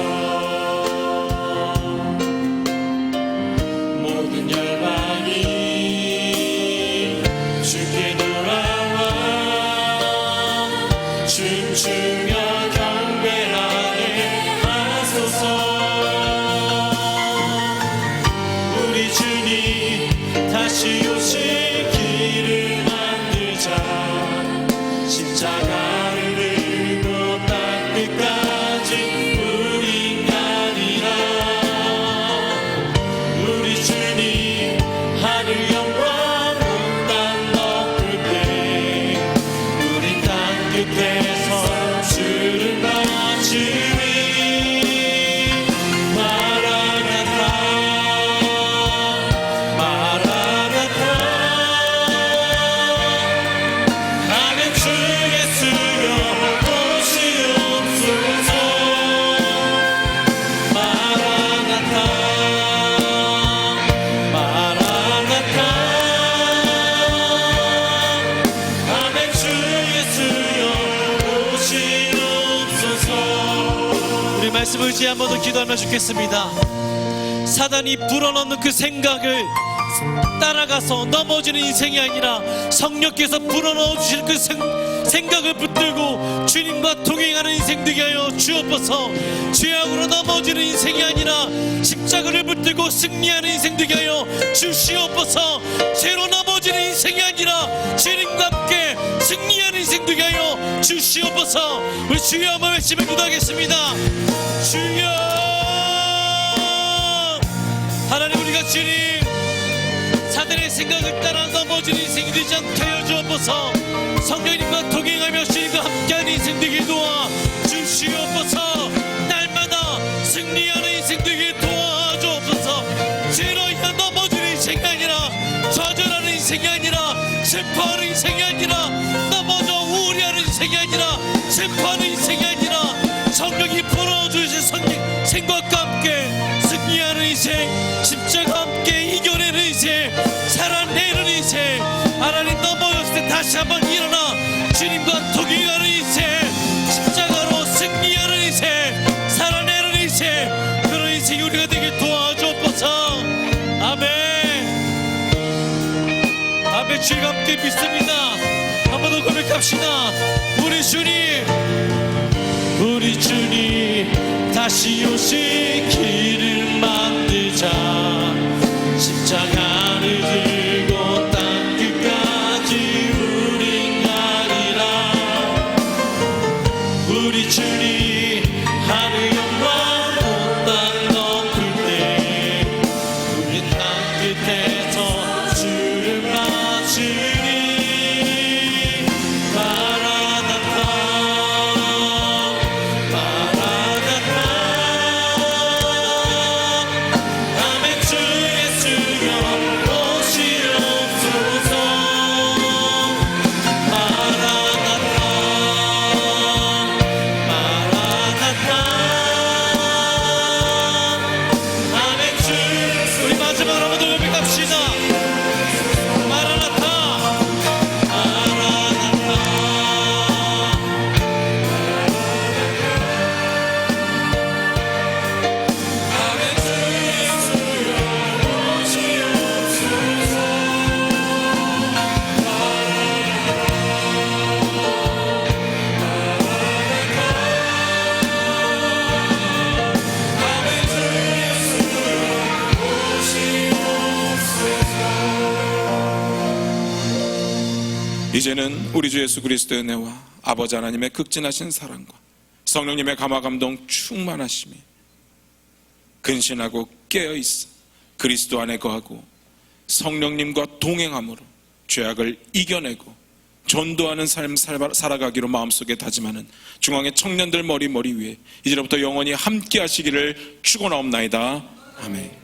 모든 열방이 주께 돌아와 춤추며 경배하게 하소서. 우리 주님 다시 오시기를 만들자. 십자가를 들고 땅 끝까지 우린 가리라. 우리 주님 하늘 영광 온 땅 높을 때 우리 땅 끝에서 주를 맞으리. 마라나타 마라나타 아멘. 주 예수여 오시옵소서. 마라나타 마라나타 아멘. 주 예수여 오시옵소서. 우리 말씀을 이제 한 번 더 기도하며 죽겠습니다. 사단이 불어넣는 그 생각을 따라가서 넘어지는 인생이 아니라 성령께서 불어넣어 주실 그 생각을 붙들고 주님과 동행하는 인생 되게 하여 주옵소서. 죄악으로 넘어지는 인생이 아니라 십자가를 붙들고 승리하는 인생 되게 하여 주시옵소서. 죄로 넘어지는 인생이 아니라 주님과 함께 승리하는 인생 되게 하여 주시옵소서. 우리 주여 한번 외치며 기도하겠습니다. 주여 하나님, 우리가 주님 사단의 생각을 따라 넘어지는 인생이 되지 않게 하여 주옵소서. 성령님과 동행하며 주님과 함께하는 인생 되게 도와 주시옵소서. 날마다 승리하는 인생 되게 도와주옵소서. 죄로 인해 넘어지는 인생이 아니라 좌절하는 인생이 아니라 슬퍼하는 인생이 아니라 넘어져 우울해하는 인생이 아니라 슬퍼하는 인생이 아니라 다시 한번 일어나 주님과 동행하는 인생, 십자가로 승리하는 인생, 살아내는 인생, 그런 인생이 우리가 되길 도와주옵소서. 아멘. 아멘. 주님 함께 믿습니다. 한 번 더 고백합시다. 우리 주님 다시 오실 길을 만들자. 십자가를 들고 땅 끝까지 우린 가리라. 우리 주님 하늘 영광 온 땅 덮을 때 우리 땅 끝에서 주를 맞으리. 마라나타 마라나타. 아멘. 주 예수여 오시옵소서. 마라나타 마라나타. 아멘. 주 우리 마지막으로 한번 더 고백합시다. 마라나타 마라나타. 아멘. 주 예수여 오시옵소서. 아멘. 주 이제는 우리 주 예수 그리스도의 은혜와 아버지 하나님의 극진하신 사랑과 성령님의 감화감동 충만하심이 근신하고 깨어있어 그리스도 안에 거하고 성령님과 동행함으로 죄악을 이겨내고 전도하는 삶 살아가기로 마음속에 다짐하는 중앙의 청년들 머리 위에 이제부터 영원히 함께 하시기를 축원하옵나이다. 아멘.